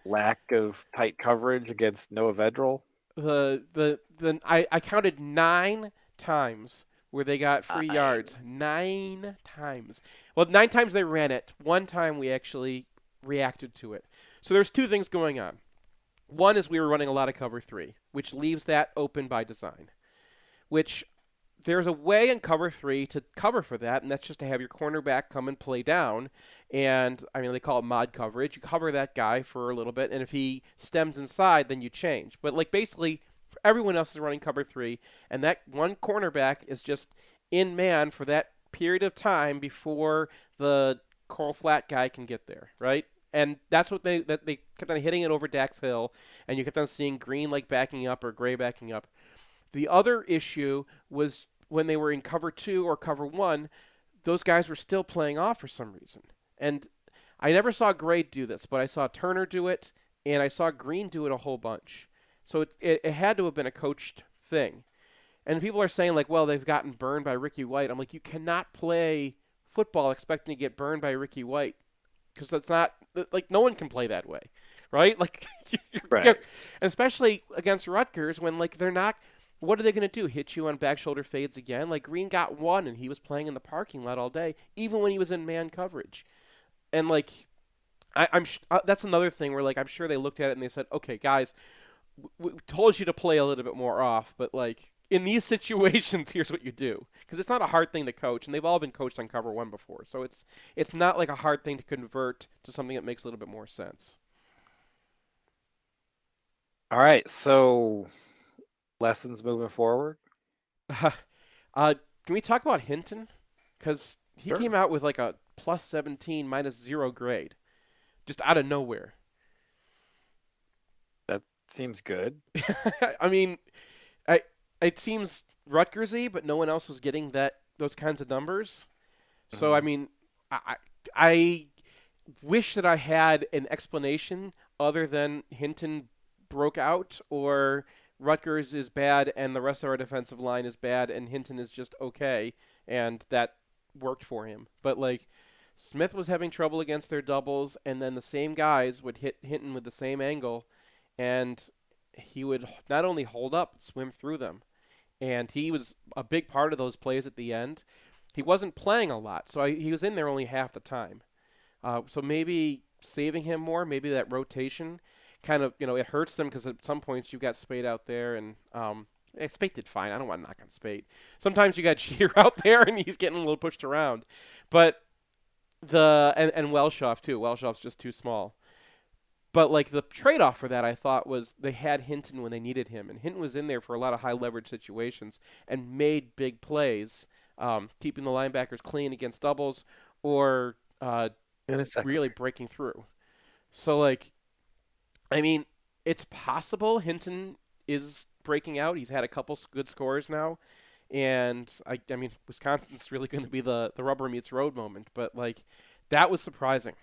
lack of tight coverage against Noah Vedral? I counted 9 times where they got free yards. 9 times. Well, 9 times they ran it. 1 time we actually reacted to it. So there's 2 things going on. One is we were running a lot of cover 3, which leaves that open by design, which there's a way in cover 3 to cover for that, and that's just to have your cornerback come and play down. And, they call it mod coverage. You cover that guy for a little bit, and if he stems inside, then you change. But, basically, everyone else is running cover 3, and that one cornerback is just in man for that period of time before the Coral Flat guy can get there, right? And that's what they kept on hitting it over Dax Hill, and you kept on seeing Green backing up or Gray backing up. The other issue was when they were in cover 2 or cover 1, those guys were still playing off for some reason. And I never saw Gray do this, but I saw Turner do it, and I saw Green do it a whole bunch. So it had to have been a coached thing. And people are saying, they've gotten burned by Ricky White. I'm like, you cannot play football expecting to get burned by Ricky White. Because that's not, no one can play that way, right? Right. And especially against Rutgers when, they're not what are they going to do? Hit you on back shoulder fades again? Like, Green got one, and he was playing in the parking lot all day, even when he was in man coverage. And, like, that's another thing where, like, I'm sure they looked at it and they said, okay, guys, we told you to play a little bit more off, but, like, in these situations, here's what you do. Because it's not a hard thing to coach, and they've all been coached on cover one before. So it's not like a hard thing to convert to something that makes a little bit more sense. All right, so lessons moving forward. Can we talk about Hinton? Because he came out with like a plus 17, minus 0 grade, just out of nowhere. That seems good. I mean, it seems Rutgers-y, but no one else was getting those kinds of numbers. So, I mean, I wish that I had an explanation other than Hinton broke out, or Rutgers is bad and the rest of our defensive line is bad and Hinton is just okay, and that worked for him. But, like, Smith was having trouble against their doubles, and then the same guys would hit Hinton with the same angle, and he would not only hold up, but swim through them. And he was a big part of those plays at the end. He wasn't playing a lot, so he was in there only half the time. So maybe saving him more, maybe that rotation kind of, it hurts them because at some points you've got Spade out there, and Spade did fine. I don't want to knock on Spade. Sometimes you got Cheater out there, and he's getting a little pushed around. But and Welshoff, too. Welshoff's just too small. But, like, the trade-off for that, I thought, was they had Hinton when they needed him. And Hinton was in there for a lot of high-leverage situations and made big plays, keeping the linebackers clean against doubles or really breaking through. So, like, I mean, it's possible Hinton is breaking out. He's had a couple good scores now. And, I mean, Wisconsin's really going to be the rubber meets road moment. But, like, that was surprising.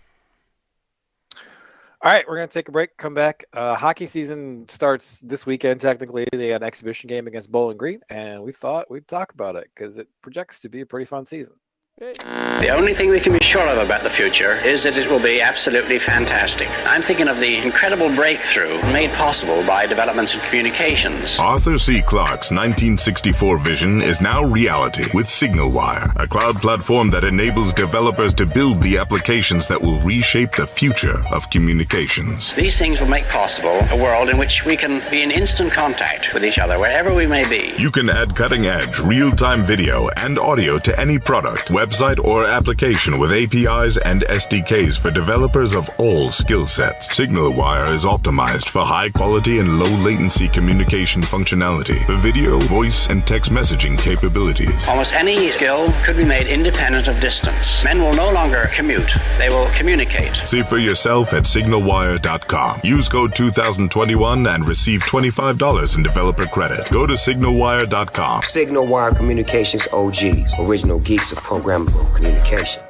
All right, we're going to take a break, come back. Hockey season starts this weekend, technically. They had an exhibition game against Bowling Green, and we thought we'd talk about it because it projects to be a pretty fun season. The only thing we can be sure of about the future is that it will be absolutely fantastic. I'm thinking of the incredible breakthrough made possible by developments in communications. Arthur C. Clarke's 1964 vision is now reality with SignalWire, a cloud platform that enables developers to build the applications that will reshape the future of communications. These things will make possible a world in which we can be in instant contact with each other wherever we may be. You can add cutting-edge, real-time video and audio to any product, website, or application with APIs and SDKs for developers of all skill sets. SignalWire is optimized for high-quality and low-latency communication functionality for video, voice, and text messaging capabilities. Almost any skill could be made independent of distance. Men will no longer commute. They will communicate. See for yourself at SignalWire.com. Use code 2021 and receive $25 in developer credit. Go to SignalWire.com. SignalWire Communications OGs, original geeks of programmable communication.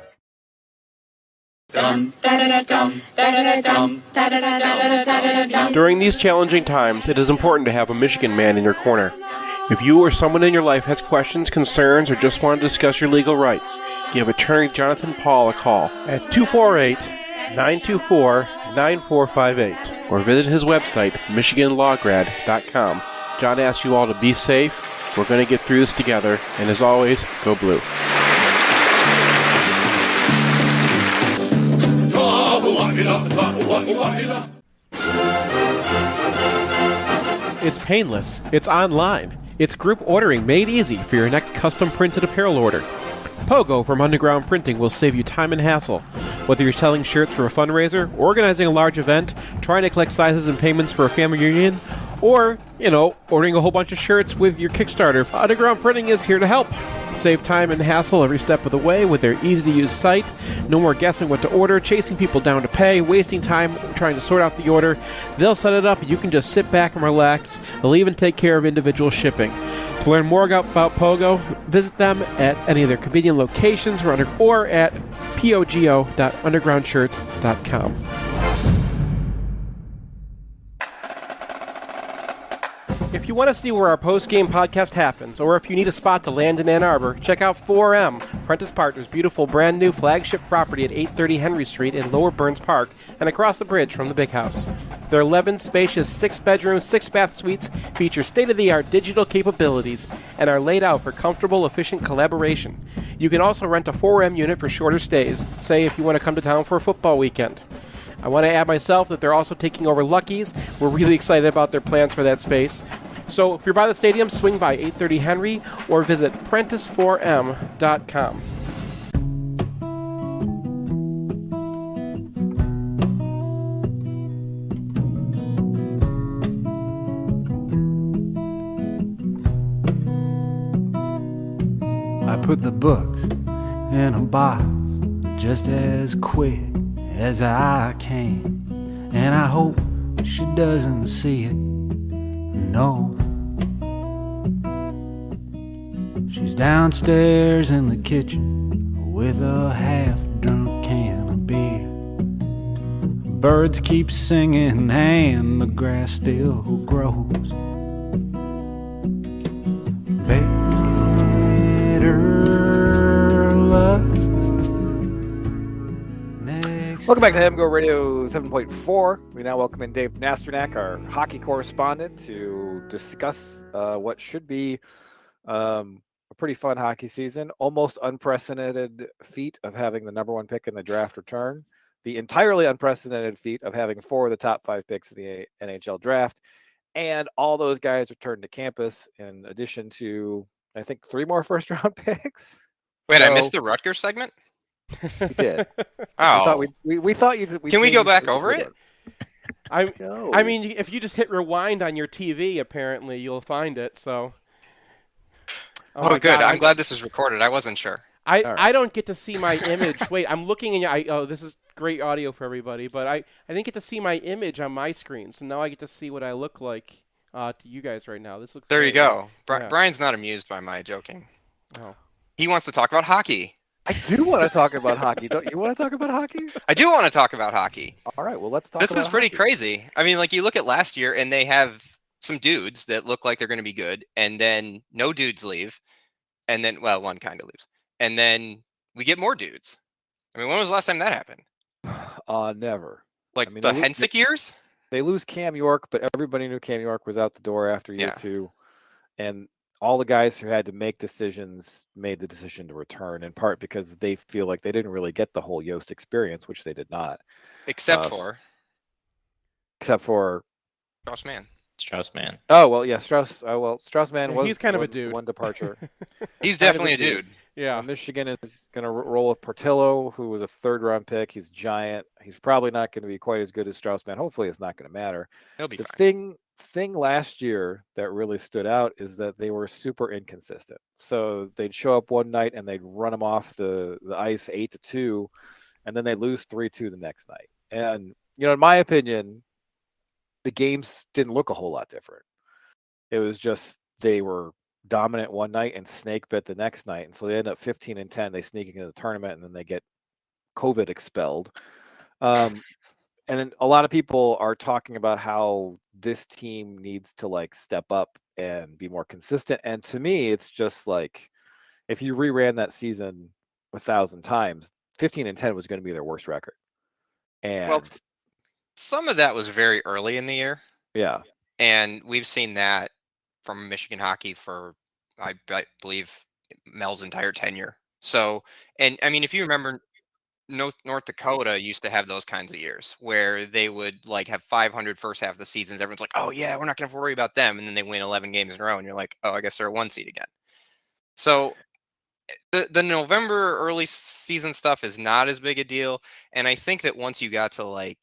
During these challenging times, it is important to have a Michigan man in your corner. If you or someone in your life has questions, concerns, or just want to discuss your legal rights, give attorney Jonathan Paul a call at 248-924-9458 or visit his website, MichiganLawGrad.com. John asks you all to be safe. We're going to get through this together, and as always, go blue. It's painless. It's online. It's group ordering made easy for your next custom printed apparel order. Pogo from Underground Printing will save you time and hassle. Whether you're selling shirts for a fundraiser, organizing a large event, trying to collect sizes and payments for a family reunion, or, ordering a whole bunch of shirts with your Kickstarter, Underground Printing is here to help. Save time and hassle every step of the way with their easy-to-use site. No more guessing what to order, chasing people down to pay, wasting time trying to sort out the order. They'll set it up, and you can just sit back and relax. They'll even take care of individual shipping. To learn more about Pogo, visit them at any of their convenient locations or at pogo.undergroundshirts.com. If you want to see where our post-game podcast happens, or if you need a spot to land in Ann Arbor, check out 4M, Prentice Partners' beautiful brand new flagship property at 830 Henry Street in Lower Burns Park and across the bridge from the Big House. Their 11 spacious 6-bedroom, 6-bath suites feature state-of-the-art digital capabilities and are laid out for comfortable, efficient collaboration. You can also rent a 4M unit for shorter stays, say if you want to come to town for a football weekend. I want to add myself that they're also taking over Lucky's. We're really excited about their plans for that space. So if you're by the stadium, swing by 830 Henry or visit Prentice4M.com. I put the books in a box just as quick as I can, and I hope she doesn't see it. No, she's downstairs in the kitchen with a half-drunk can of beer. Birds keep singing and the grass still grows. Better luck. Welcome back to MGoRadio 7.4. We now welcome in Dave Nasternak, our hockey correspondent, to discuss what should be a pretty fun hockey season. Almost unprecedented feat of having the number 1 pick in the draft return. The entirely unprecedented feat of having 4 of the top 5 picks in the NHL draft. And all those guys returned to campus in addition to, I think, 3 more first-round picks. Wait, I missed the Rutgers segment? We did. Oh. We thought you'd. Can we go back over it? I mean, if you just hit rewind on your TV, apparently you'll find it. So. Oh good. God, I'm glad this is recorded. I wasn't sure. I don't get to see my image. Wait, I'm looking at you. Oh, this is great audio for everybody, but I didn't get to see my image on my screen, so now I get to see what I look like to you guys right now. This looks. There great. you go. Yeah. Brian's not amused by my joking. Oh. He wants to talk about hockey. I do want to talk about hockey. Don't you want to talk about hockey? I do want to talk about hockey. All right, well, let's talk This about is pretty hockey. crazy. I mean, like, you look at last year, and they have some dudes that look like they're going to be good, and then no dudes leave, and then, well, one kind of leaves, and then we get more dudes. I mean, when was the last time that happened? Never. Like, I mean, the Hensick years? They lose Cam York, but everybody knew Cam York was out the door after year 2, and all the guys who had to make decisions made the decision to return, in part because they feel like they didn't really get the whole Yost experience, which they did not. Except for Strauss-Mann. Oh, well, yeah, Strauss-Mann was he's kind of a dude. One departure. He's definitely a dude. Yeah. Michigan is going to roll with Portillo, who was a 3rd-round pick. He's giant. He's probably not going to be quite as good as Strauss-Mann. Hopefully, it's not going to matter. He'll be fine. Thing last year that really stood out is that they were super inconsistent. So they'd show up one night and they'd run them off the ice 8-2, and then they lose 3-2 the next night. And, in my opinion, the games didn't look a whole lot different. It was just they were dominant one night and snake bit the next night. And so they end up 15-10. They sneak into the tournament and then they get COVID expelled. And then a lot of people are talking about how this team needs to step up and be more consistent. And to me, it's just like, if you reran that season 1,000 times, 15-10 was going to be their worst record. And some of that was very early in the year. Yeah. And we've seen that from Michigan hockey for, I believe, Mel's entire tenure. So, and I mean, if you remember, North Dakota used to have those kinds of years where they would have 500 first half of the seasons. Everyone's like, oh yeah, we're not going to worry about them. And then they win 11 games in a row. And you're like, oh, I guess they're a 1 seed again. So the November early season stuff is not as big a deal. And I think that once you got to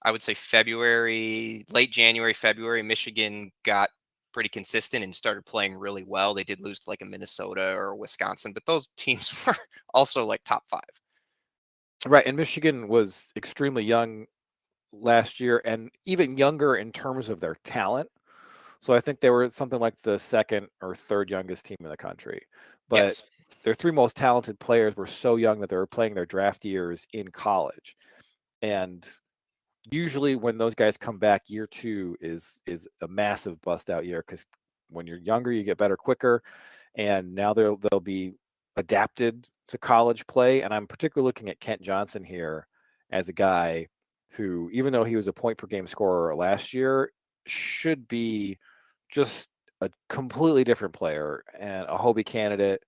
I would say February, late January, February, Michigan got pretty consistent and started playing really well. They did lose to a Minnesota or Wisconsin, but those teams were also top 5. Right, and Michigan was extremely young last year and even younger in terms of their talent. So I think they were something like the 2nd or 3rd youngest team in the country. But their 3 most talented players were so young that they were playing their draft years in college. And usually when those guys come back, year 2 is a massive bust out year, because when you're younger, you get better quicker, and now they'll be adapted to college play. And I'm particularly looking at Kent Johnson here as a guy who, even though he was a point per game scorer last year, should be just a completely different player and a Hobie candidate,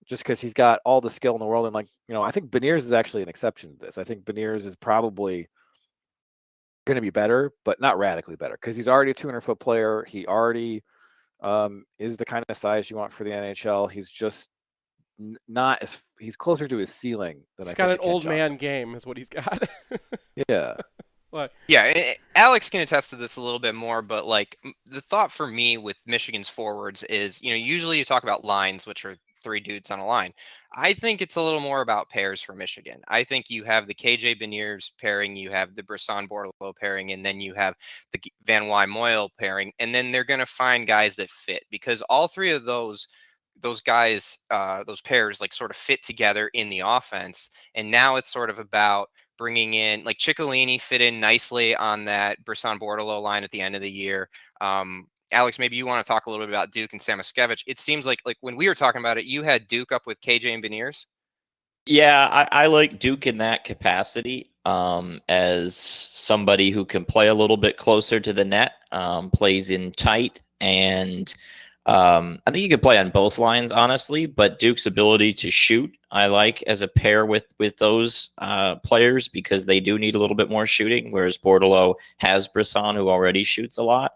just because he's got all the skill in the world. And I think Beniers is actually an exception to this. I think Beniers is probably going to be better, but not radically better, because he's already a 200-foot player. He already is the kind of size you want for the NHL. He's just not as he's closer to his ceiling than he's I think. Got an Kent old Johnson. man game is what he's got. Yeah. What? Yeah, Alex can attest to this a little bit more, but the thought for me with Michigan's forwards is, usually you talk about lines, which are 3 dudes on a line. I think it's a little more about pairs for Michigan. I think you have the KJ Beniers pairing, you have the Brisson Bordelot pairing, and then you have the Van Wy-Moyle pairing, and then they're going to find guys that fit, because all 3 of those guys, those pairs, sort of fit together in the offense. And now it's sort of about bringing in, Ciccolini fit in nicely on that Brisson Bordelot line at the end of the year. Alex, maybe you want to talk a little bit about Duke and Samoskevich. It seems like when we were talking about it, you had Duke up with KJ and Beniers. Yeah, I like Duke in that capacity, as somebody who can play a little bit closer to the net, plays in tight, and I think you could play on both lines, honestly, but Duke's ability to shoot, I like as a pair with those players, because they do need a little bit more shooting, whereas Bordelot has Brisson, who already shoots a lot.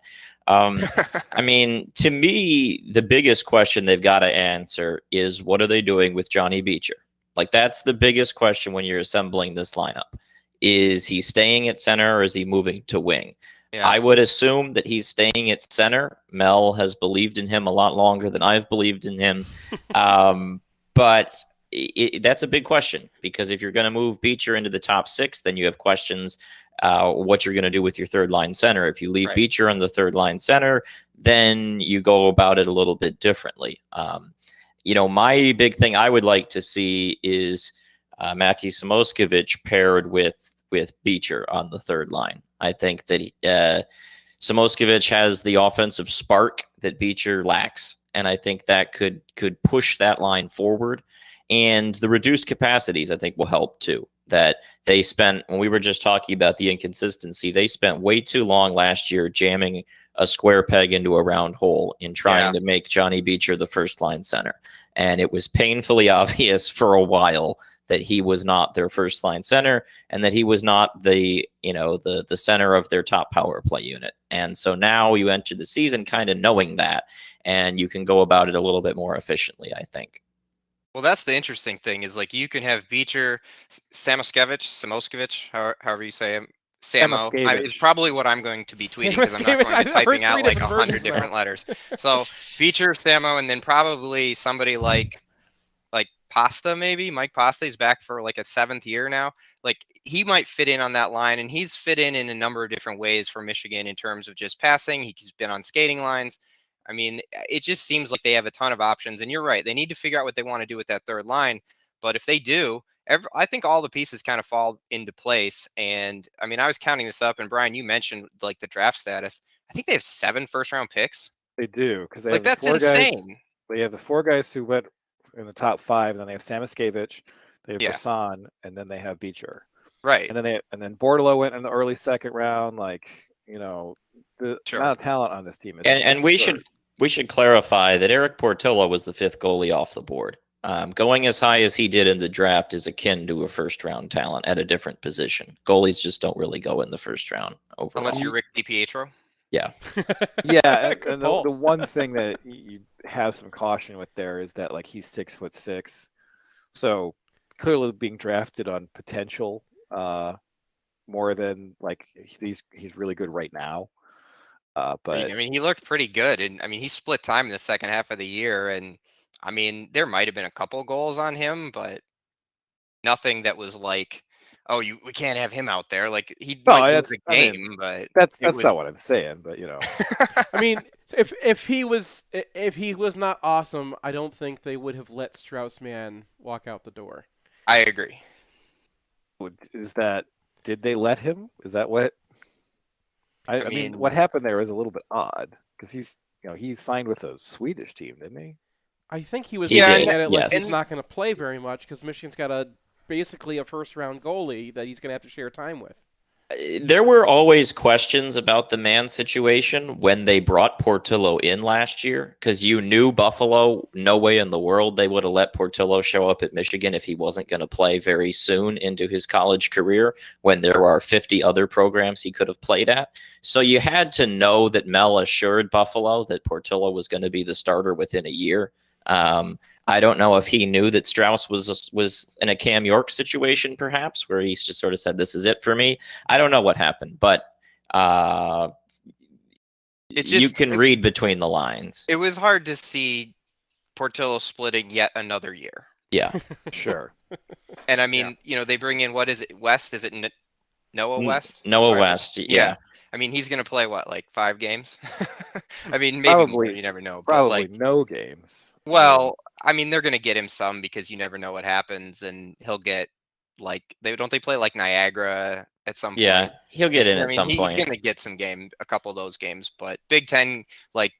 I mean, to me, the biggest question they've got to answer is, what are they doing with Johnny Beecher? That's the biggest question when you're assembling this lineup. Is he staying at center, or is he moving to wing? Yeah. I would assume that he's staying at center. Mel has believed in him a lot longer than I've believed in him. But that's a big question, because if you're going to move Beecher into the top 6, then you have questions what you're going to do with your third line center. If you leave Beecher on the third line center, then you go about it a little bit differently. My big thing I would like to see is Mackie Samoskevich paired with Beecher on the third line. I think that Samoskevich has the offensive spark that Beecher lacks, and I think that could push that line forward. And the reduced capacities, I think, will help too. That they spent, when we were just talking about the inconsistency, they spent way too long last year jamming a square peg into a round hole in trying to make Johnny Beecher the first line center. And it was painfully obvious for a while that he was not their first line center, and that he was not the center of their top power play unit. And so now you enter the season kind of knowing that, and you can go about it a little bit more efficiently, I think. Well, that's the interesting thing, is you can have Beecher, Samoskevich, however you say him, Samo. It's probably what I'm going to be tweeting, because I'm not going to be typing out 100 different letters. So Beecher, Samo, and then probably somebody like Pasta, maybe Mike Pasta. He's back for a 7th year now. He might fit in on that line, and he's fit in a number of different ways for Michigan in terms of just passing. He's been on skating lines. I mean, it just seems like they have a ton of options, and you're right. They need to figure out what they want to do with that third line. But if they do, I think all the pieces kind of fall into place. And I mean, I was counting this up, and Brian, you mentioned the draft status. I think they have 7 first-round picks. They do, because they have that's insane. They have the 4 guys who went in the top 5, and then they have Samoskevich, they have Brisson, and then they have Beecher. Right. And then Bordelot went in the early 2nd round. The amount of talent on this team is and we should clarify that Eric Portillo was the 5th goalie off the board. Going as high as he did in the draft is akin to a first-round talent at a different position. Goalies just don't really go in the first round overall. Unless you're Rick DiPietro. Yeah. Yeah, and the one thing that you have some caution with there is that he's 6'6", so clearly being drafted on potential more than he's really good right now. But I mean, he looked pretty good, and I mean, he split time in the second half of the year, and I mean, there might have been a couple goals on him, but nothing that was we can't have him out there. He might lose the game, but that's not what I'm saying. But I mean, if he was not awesome, I don't think they would have let Strauss-Mann walk out the door. I agree. Is that did they let him? Is that what? I mean, what happened there is a little bit odd because he signed with a Swedish team, didn't he? I think he was He looking did, at it like yes. he's not going to play very much because Michigan's got basically a first-round goalie that he's going to have to share time with. There were always questions about the man situation when they brought Portillo in last year, because you knew Buffalo, no way in the world they would have let Portillo show up at Michigan if he wasn't going to play very soon into his college career when there are 50 other programs he could have played at. So you had to know that Mel assured Buffalo that Portillo was going to be the starter within a year. I don't know if he knew that Strauss was in a Cam York situation, perhaps, where he just sort of said, "This is it for me." I don't know what happened, but you can read between the lines. It was hard to see Portillo splitting yet another year. Yeah, sure. And I mean, they bring in, what is it, West? Is it Noah West? Noah West, yeah. I mean, he's going to play what, like 5 games? I mean, maybe more, you never know. Probably but no games. Well, I mean, they're going to get him some because you never know what happens, and he'll get don't they play like Niagara at some point? Yeah, he'll get in at some point. He's going to get a couple of those games, but Big Ten, like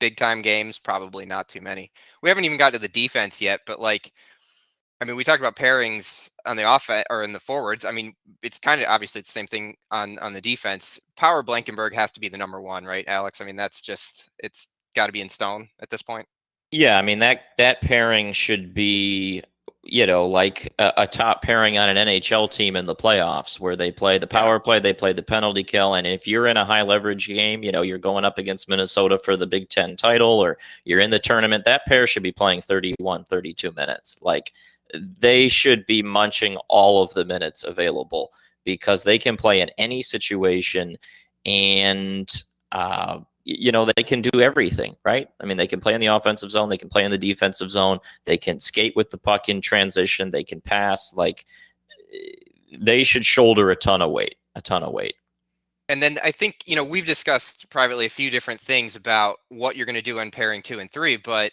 big time games, probably not too many. We haven't even got to the defense yet, but I mean, we talked about pairings on the offense or in the forwards. I mean, it's kind of obviously it's the same thing on the defense. Power Blankenberg has to be the number one, right, Alex? I mean, it's got to be in stone at this point. Yeah, I mean that pairing should be, like a top pairing on an NHL team in the playoffs, where they play the power play, they play the penalty kill, and if you're in a high leverage game, you're going up against Minnesota for the Big Ten title, or you're in the tournament, that pair should be playing 31, 32 minutes. They should be munching all of the minutes available because they can play in any situation, and they can do everything, right? I mean, they can play in the offensive zone, they can play in the defensive zone, they can skate with the puck in transition, they can pass. They should shoulder a ton of weight. And then I think, we've discussed privately a few different things about what you're going to do on pairing 2 and 3, but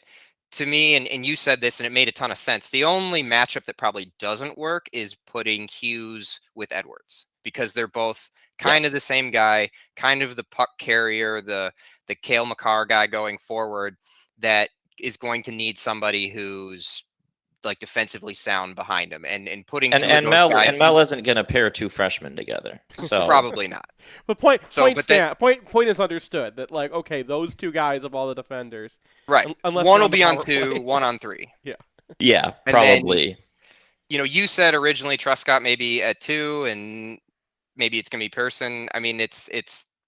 to me, and you said this and it made a ton of sense, the only matchup that probably doesn't work is putting Hughes with Edwards, because they're both kind of the same guy, kind of the puck carrier, the Cale Makar guy going forward, that is going to need somebody who's defensively sound behind him, and putting and Mel isn't going to pair 2 freshmen together, so probably not. But point is understood that okay, those 2 guys of all the defenders, right? Unless one will be on 2, one on 3. Yeah, probably. Then, you said originally Truscott maybe at 2, and maybe it's going to be Pearson. I mean, it's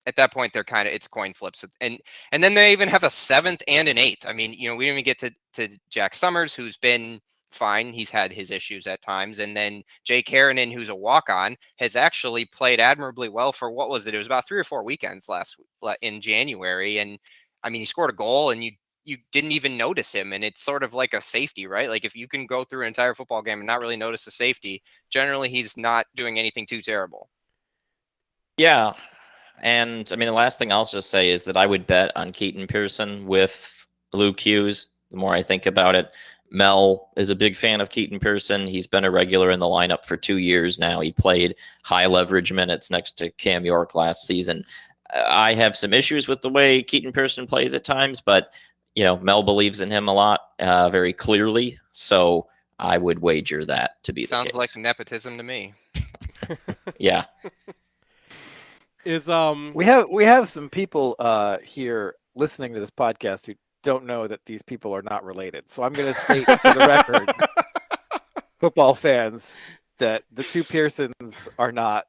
at that point they're it's coin flips, and then they even have a 7th and an 8th. I mean, we didn't even get to Jack Summers, who's been fine. He's had his issues at times, and then Jake Harrinan, who's a walk-on, has actually played admirably well for what was it? It was about 3 or 4 weekends in January, and I mean, he scored a goal, and you didn't even notice him, and it's sort of like a safety, right? If you can go through an entire football game and not really notice the safety, generally he's not doing anything too terrible. Yeah, and I mean, the last thing I'll just say is that I would bet on Keaton Pearson with Luke Hughes. The more I think about it, Mel is a big fan of Keaton Pearson. He's been a regular in the lineup for 2 years now. He played high leverage minutes next to Cam York last season. I have some issues with the way Keaton Pearson plays at times, but Mel believes in him a lot, very clearly. So I would wager that to be the case. Sounds like nepotism to me. Yeah. We have some people here listening to this podcast who don't know that these people are not related. So I'm going to state for the record, football fans, that the 2 Pearsons are not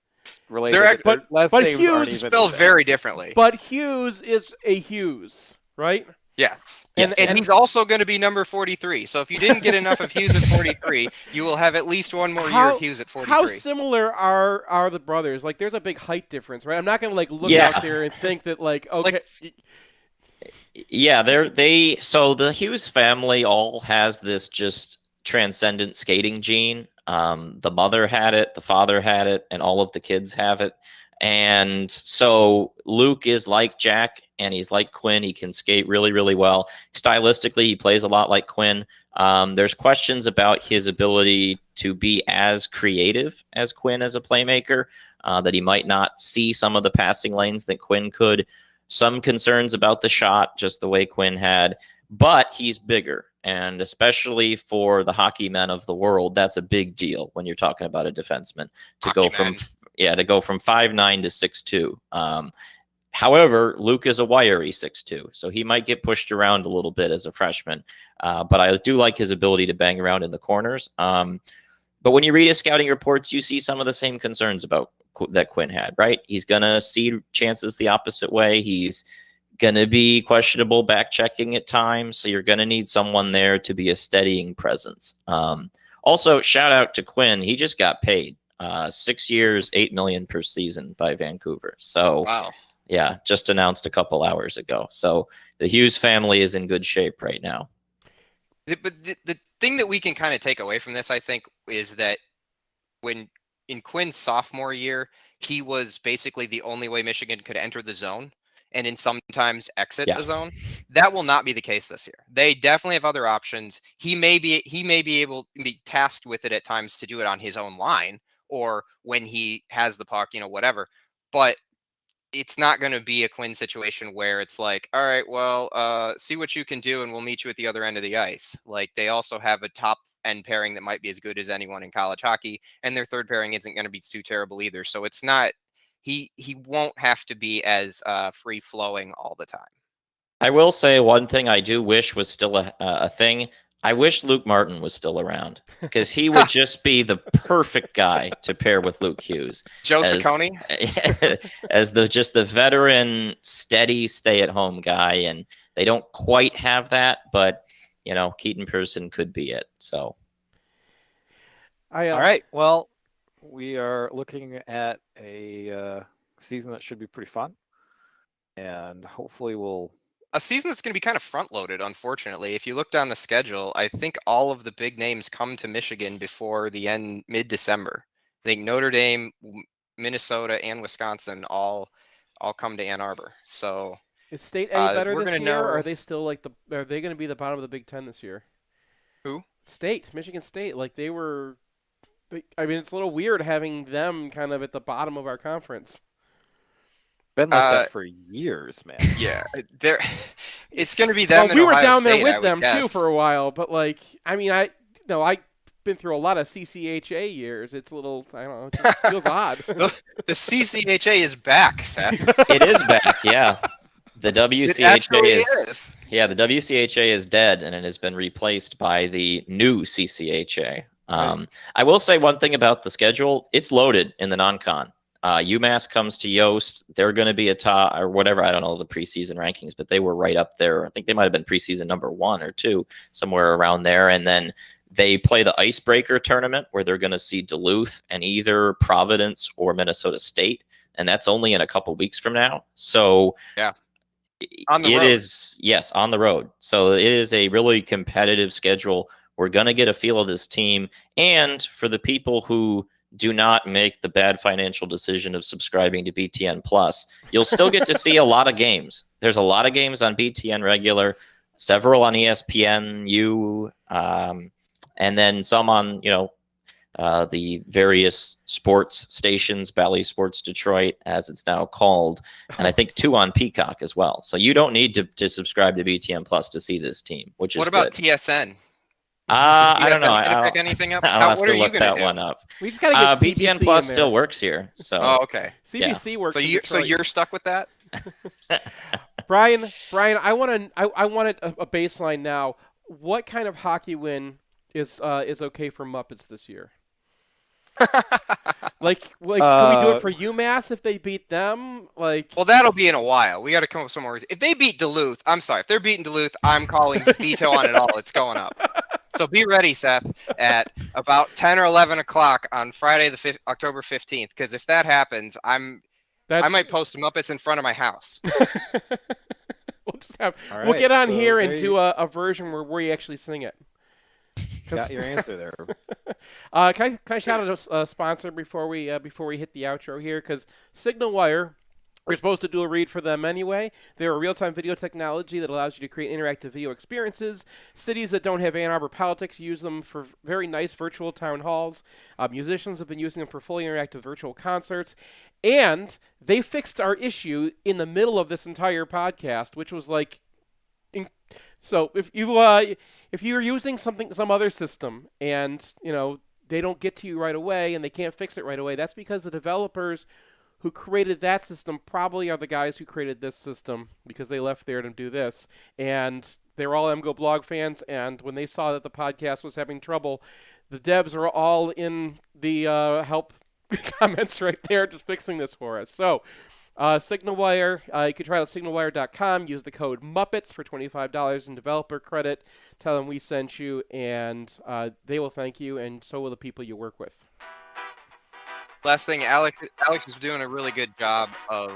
related. But Hughes spelled very differently. But Hughes is a Hughes, right? Yes. And he's also going to be number 43. So if you didn't get enough of Hughes at 43, you will have at least one more year of Hughes at 43. How similar are the brothers? There's a big height difference, right? I'm not going to look out there and think that okay. Yeah, so the Hughes family all has this just transcendent skating gene. The mother had it, the father had it, and all of the kids have it. And so Luke is like Jack, and he's like Quinn. He can skate really, really well. Stylistically, he plays a lot like Quinn. There's questions about his ability to be as creative as Quinn as a playmaker, that he might not see some of the passing lanes that Quinn could. Some concerns about the shot, just the way Quinn had. But he's bigger, and especially for the hockey men of the world, that's a big deal when you're talking about a defenseman to go from 5'9" to 6'2". However, Luke is a wiry 6'2", so he might get pushed around a little bit as a freshman. But I do like his ability to bang around in the corners. But when you read his scouting reports, you see some of the same concerns about that Quinn had, right? He's going to see chances the opposite way. He's going to be questionable back checking at times. So you're going to need someone there to be a steadying presence. Also, shout out to Quinn. He just got paid 6 years, $8 million per season by Vancouver. So wow. Yeah, just announced a couple hours ago. So the Hughes family is in good shape right now. But the thing that we can kind of take away from this, I think, is that when in Quinn's sophomore year, he was basically the only way Michigan could enter the zone and in sometimes exit the zone. That will not be the case this year. They definitely have other options. He may be able to be tasked with it at times to do it on his own line or when he has the puck, whatever. But it's not going to be a Quinn situation where it's like, all right, well, see what you can do and we'll meet you at the other end of the ice. Like they also have a top end pairing that might be as good as anyone in college hockey, and their third pairing isn't going to be too terrible either. So it's not, he won't have to be as free flowing all the time. I will say one thing I do wish was still a thing. I wish Luke Martin was still around because he would just be the perfect guy to pair with Luke Hughes. Joe Saccone? As the veteran, steady, stay-at-home guy. And they don't quite have that, but, Keaton Pearson could be it. So, all right. Well, we are looking at a season that should be pretty fun. And hopefully a season that's going to be kind of front-loaded, unfortunately. If you look down the schedule, I think all of the big names come to Michigan before the end, mid-December. I think Notre Dame, Minnesota, and Wisconsin all come to Ann Arbor. So is State any better this year? Or are they still are they going to be the bottom of the Big Ten this year? Who? Michigan State. It's a little weird having them kind of at the bottom of our conference. Been like that for years, man. Yeah, it's going to be them. Well, we were Ohio down State, there with them too for a while, but I've been through a lot of CCHA years. It's a little, I don't know, it just feels odd. The CCHA is back, Seth. It is back, yeah. The WCHA is. Yeah, the WCHA is dead, and it has been replaced by the new CCHA. I will say one thing about the schedule: it's loaded in the non-con. UMass comes to Yost. They're going to be a top or whatever. I don't know the preseason rankings, but they were right up there. I think they might have been preseason number 1 or 2, somewhere around there. And then they play the icebreaker tournament where they're going to see Duluth and either Providence or Minnesota State. And that's only in a couple weeks from now. So yeah, on the road. On the road. So it is a really competitive schedule. We're going to get a feel of this team. And for the people who do not make the bad financial decision of subscribing to BTN Plus, you'll still get to see a lot of games. There's a lot of games on BTN regular, several on ESPNU, and then some on, the various sports stations, Bally Sports Detroit, as it's now called, and I think 2 on Peacock as well. So you don't need to subscribe to BTN Plus to see this team, which is what about good. TSN? I don't know. I'll pick anything up? I'll have what to are you look gonna that do? one up. We just gotta get BTN Plus still works here. So. Oh, okay. CBC works. So you're stuck with that? Brian, I want a baseline now. What kind of hockey win is okay for Muppets this year? Can we do it for UMass if they beat them? Well, that'll be in a while. We got to come up with some more. If they beat Duluth, I'm sorry. If they're beating Duluth, I'm calling veto on it all. It's going up. So be ready, Seth, at about 10 or 11 o'clock on Friday, October 15th. Because if that happens, I might post Muppets in front of my house. We'll get on here and do a version where we actually sing it. Got your answer there. Can I shout out a sponsor before we hit the outro here? Because SignalWire, we're supposed to do a read for them anyway. They're a real-time video technology that allows you to create interactive video experiences. Cities that don't have Ann Arbor politics use them for very nice virtual town halls. Musicians have been using them for fully interactive virtual concerts. And they fixed our issue in the middle of this entire podcast, which was like... So if you're using some other system and, they don't get to you right away and they can't fix it right away, that's because the developers who created that system probably are the guys who created this system, because they left there to do this. And they're all MGO blog fans, and when they saw that the podcast was having trouble, the devs are all in the help comments right there just fixing this for us. So SignalWire, you can try out SignalWire.com, use the code MUPPETS for $25 in developer credit. Tell them we sent you, and they will thank you, and so will the people you work with. Last thing, Alex is doing a really good job of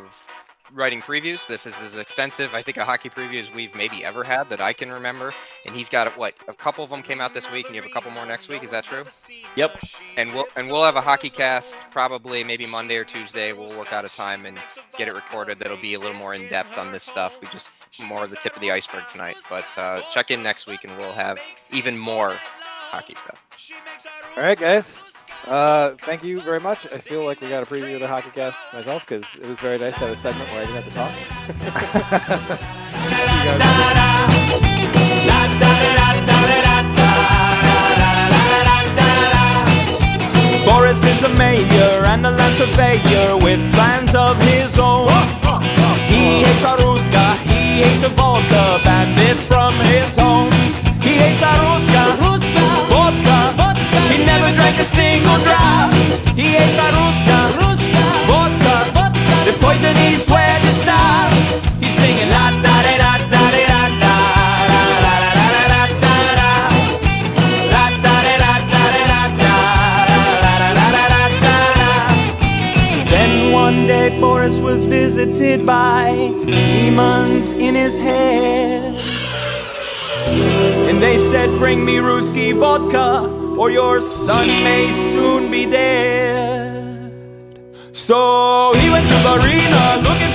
writing previews. This is as extensive, I think, a hockey preview as we've maybe ever had that I can remember. And he's got a couple of them came out this week, and you have a couple more next week. Is that true? Yep. And we'll have a hockey cast probably maybe Monday or Tuesday. We'll work out a time and get it recorded. That'll be a little more in depth on this stuff. We just more of the tip of the iceberg tonight. But check in next week, and we'll have even more hockey stuff. All right, guys. Thank you very much. I feel like we got a preview of the hockey cast myself, because it was very nice to have a segment where I didn't have to talk. Boris is a mayor and a land surveyor with plans of his own. He hates a Ruska, he hates a vodka bandit from his home. He hates a Ruska, vodka. He never drank a single drop. He hates a Ruska, vodka. There's poison, he swear to stop. He's singing la da da da da da da la la la la da da la da da da da da la la la da. Then one day Boris was visited by demons in his head, and they said, "Bring me Ruski vodka, or your son may soon be dead." So he went to the arena looking